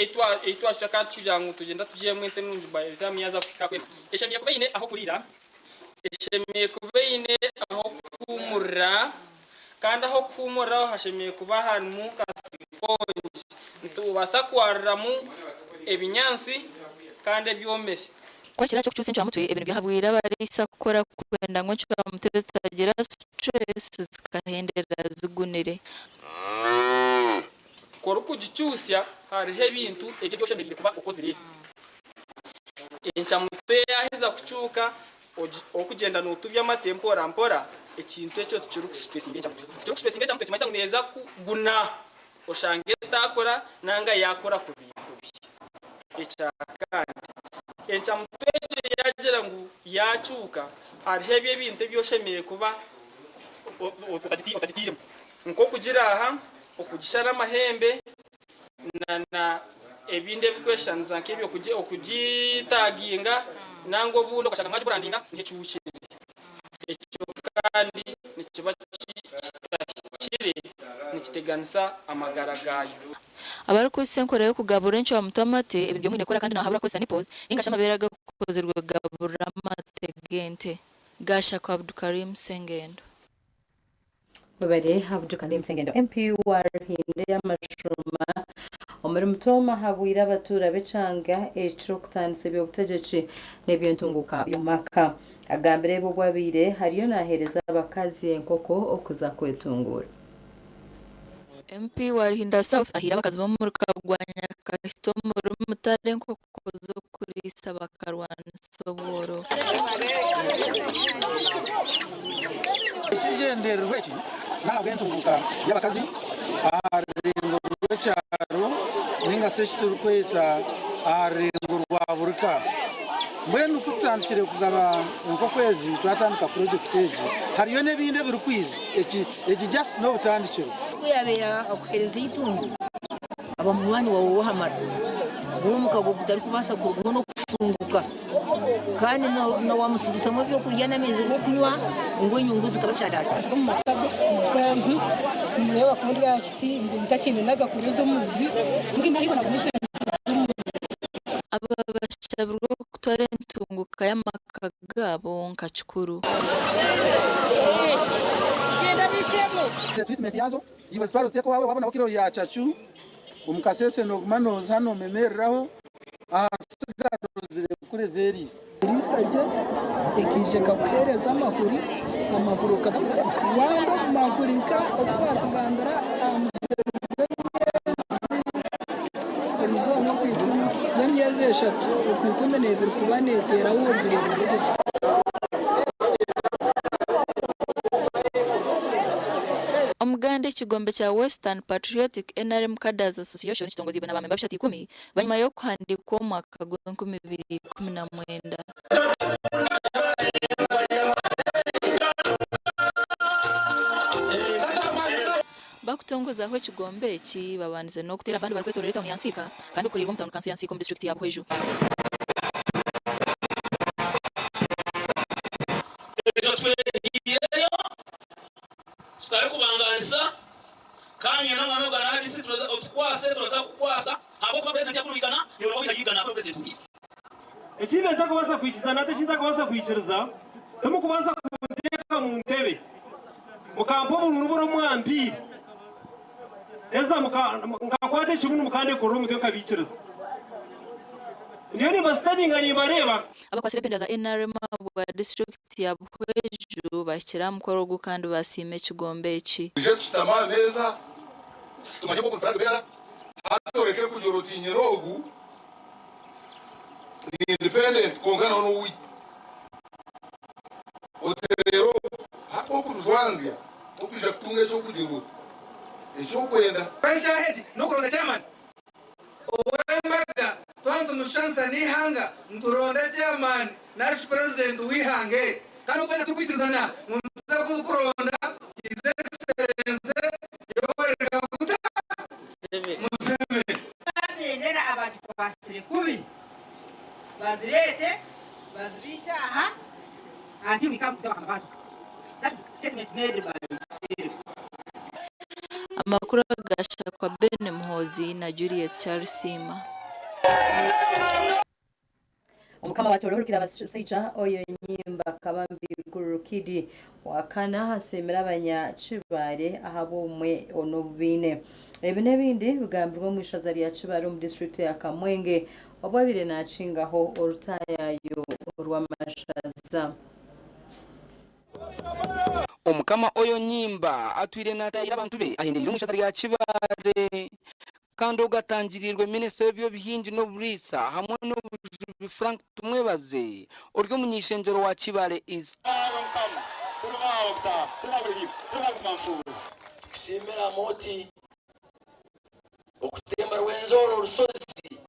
etwa shakati kugira ngo tugenda tugiye mwente nungi ba tamyaza kukakwe eshemeye kubeine aho kurira eshemeye kubeine aho kumura kandi aho kumura hashemeye kuba harimo kasiponji ntubasa kwariramu ebinyansi kandi byomere kwakira cyo cyusencho mutwe ibintu byahabwira barisa gukora kwenda ngo cyo mutwe zitagira stress zikahendera zigunire kora kugicyusya hariho ibintu ebyo byoshemereye kuba ukozire encha mutwe yaheza kucuka okugenda n'utubya matempora mpora ekintu ekyo kiri stressinga cyangwa kimasa neza kuguna oshange takora nanga yakora kubi ecyakandi encha mutwe yagera ngo yacuka hariho ibintu byoshemeye kuba utatitire nko kugira aha okugishara amahembe na ebinde questions nk'ibyo okugitaginga nango bundo kashaka mwaje brandinga nticuke ekyo kandi nikiba kire nikiteganisa amagara gayo abari ku senkore yo kugabura encho wa mutamate ibyo mwine kora kandi nahabura ko sanipos ingasha mabera gakozerwa gabura mate gente gasha kwa Abdukarim Sengendo babare Abdukarim Sengendo MP war hinde y'amashuma omuri mutoma habwira abatura becanga etroktanse byobutegeci nebyo ntunguka yumaka agambire bo gwabire hariyo nahereza abakazi enkoko okuza kwetungura MP wa Ruhinda South ahira abakazi bo muri kagwanya kahito muri mutare nkoko zo kurisa bakarwana soboro ikijendero rweki ntabwo ntunguka y'abakazi arengo rw'ecyaro ninga seshituru kweta arengo rwa burika mbwenu kutandikire kugaba enkokwezi twatandika project egi hariyo nebinde biri kwizi eki just no butandikiro kuyabera okuhereza itungo aba mu mwanya wawe wahamara umukago kutari kubasa kurugwa no kufunguka kandi no wamusigisa mu byo kurya n'amezi go kunywa ngo inyungu zikabashadara mu makago kantu mureba kundi yakiti mbinta kintu nagakureza umuzi ngi nahibona kumushe aba bashabirwa kutwara entunguka y'amakagabo nkacukuru kigenda bishemo treatment yazo iwe sparo steko wawe wabona kilo ya chachu umukasese no manoza hano memereraho asigaro zire kure zeris risaje ikije kakuhereza amahuri wanga mahurinka okwatugandara yamyeze eshatu ukwikumene nebiri kubanetera wuzire burije Omuganda ekigombe kya Western Patriotic NRM Cadres Association kitongozibwa n'abamemba bishatu 10 banyuma yo kuhandikwa omwaka gwa 2019. Bakutongozaho ekigombe eki babandize n'okutera abandi bari kwetorera mu Yansika kandi okuliibwa mu town council Yansika mu district ya Bweju. Tukari kubanganisa kanya na mama bwa hadisi tuza kukwasa abo kwa president yakurikana niwe wabihagigana kwa president uyi ekibe ntakubasa kwikiza nate kintakubasa kwikiriza tumukubasa kuteka mu ntebe mukampo mu ruburo mwambiri eza mukakwate kimunu mukande ko rumu teka bikiriza ndiyo ni bastani ngani bareba abakwasire penda za NRM bwa district ya Bweju bakira mukoro gukandi basime kigombe eki je tutama neza tumaje ko kufranga bera hatoreke kujorotinye rogu independent kongana no wi oterero hapo kujwanzia tukija kutunga cyo kugira ejo kwenda Shahidi no kuronda chairman owembaga twantu nushansa ni hanga nturonda chairman nash president wihange kandi ukwenda tukwitirana munza kuronda his excellency yowereka kuta museme nera abantu kwasire kubi bazirete bazibicaha anti wikamu kutambazo that statement made by amakuru agasha kwa Ben Muhozi na Juliet Charisima Omukama watolorukira abasaicha oyo nyimba kabambi gurukidi wakana hasemera abanya Kibale ahabomwe onobine ebine bindi bigambirwa mu ishaza lya Kibale mu district ya Kamwenge obwabire nacingaho orutayayo rw'amashaza omukama oyo nyimba atwire natayira abantu be ahindirira umushaza lya Kibale kandi ugatangirirwe minisitiri w'ibyo bihingi no burisa hamwe no Frank tumwebaze uryo munyishenjero wa Kibale is tukisimira moti okutemba rwenzoro rusozi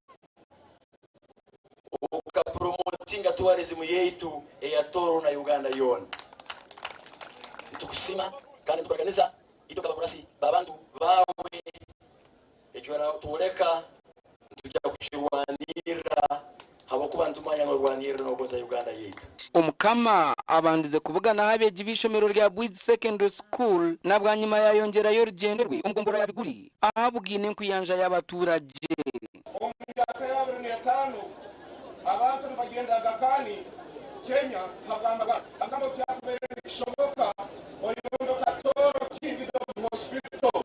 ukapromotinga tourism yetu eyatoro na Uganda yona tukusima kandi tukaganiza itoka bakurasi babantu bawe ekyora tuleka tujya kushirwanira habo kubantu manya ngo rwanira no koza Uganda yetu omukama abandize kubugana habeje ibishomero rya Bwizi Secondary School nabwanyuma yayongera yo rugendo rwe umugombora yabiguri ahabugine nkuyanja y'abaturage omuyaka ya 2005 abantu bagenda gakani Kenya habwamaga akamo cyakubere bishoboka oyo katoro kingido hospital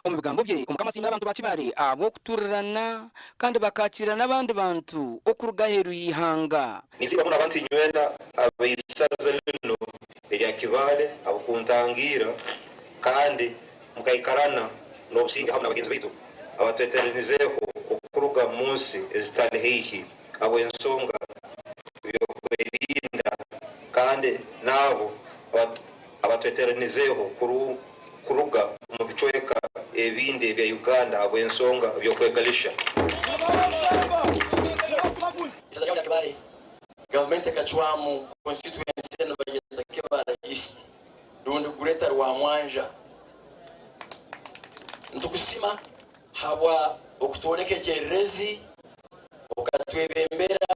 omubigambo bye omukama basinga abantu bakibare abo kuturana kandi bakakira n'abandi bantu okuruga heru yihanga nisiba muna abantu inywena abayisaza lino erya kibale abukuntangira kandi mukayikarana n'obusinga hamwe n'abagenzi baitu abatweteranizeho okuruga munsi ezitali heihi abo ensonga byokwerinda kandi nabo abatweteranizeho kuruga mu bicweka ebindi bya Uganda abo ensonga byokwegalisha Isazanya ya kibale government kachwamu constituency n'abagenda kibale east dundi kureta rwa mwanja ntukusima hawa okutonekekerezi okatwebembera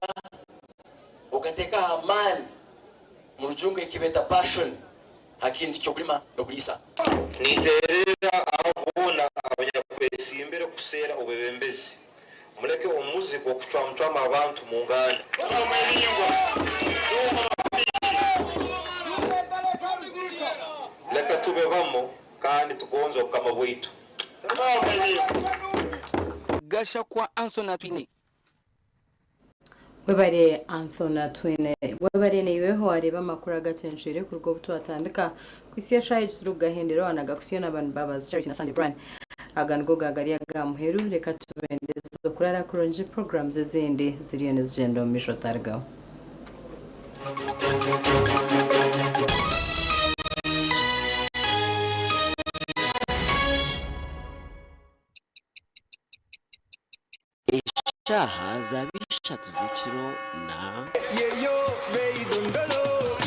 okateka amani mu rujungu ekibeta passion hakindi chokulima nokulisa niterera abona abanyakwesimbere kusera ubebembezi muleke umuziko okucwamcwama abantu mu nganda leka tubebamo kandi tukonza kama bwitu gasha kwa Ansona Twine webare Anthony Twine webare niweho areba amakuru agacenshire ku rwo butwatandika kwisi yashaye rugahendero anaga kusiyona abantu Mbabazi Charity na Sande brand agango gagari agamuheru reka tubendezo kurara kuronje programs zindi ziriyo nezigendo misho targaho Shaha zabisha tuzechiro na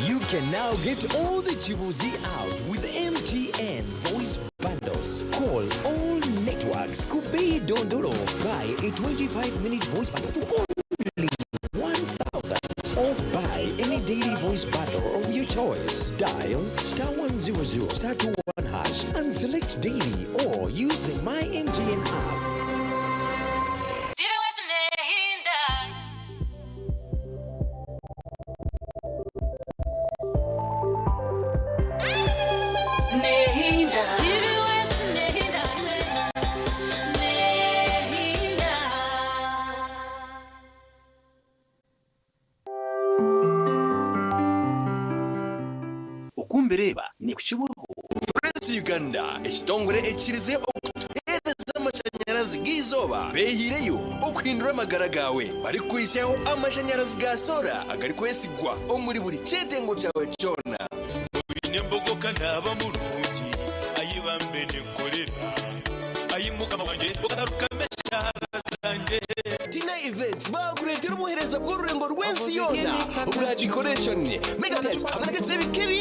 You can now get all the Chibuzi out with MTN voice bundles. Call all networks Kubei Dondolo. Buy a 25-minute voice bundle for only 1,000 or buy any daily voice bundle of your choice. Dial *100 *21# and select daily or use the My MTN app. Okumbereba ni kuchibuho Prince Uganda ekitongole ekirize okutuhereza amashanyarazi g'izoba behireyo okuhindura amagara gawe bari kwisaho amashanyarazi ga sola agari kwesigwa omuri buli kyetengo kyawe kyona nembogoka naba mulungi ayibambe nekolera ayimuka manje okataruka meshara zanje Tina Events bakuretera umuhereza bw'ururengo rw'ensi yona ubwa decoration Megatent amanegetse bikebi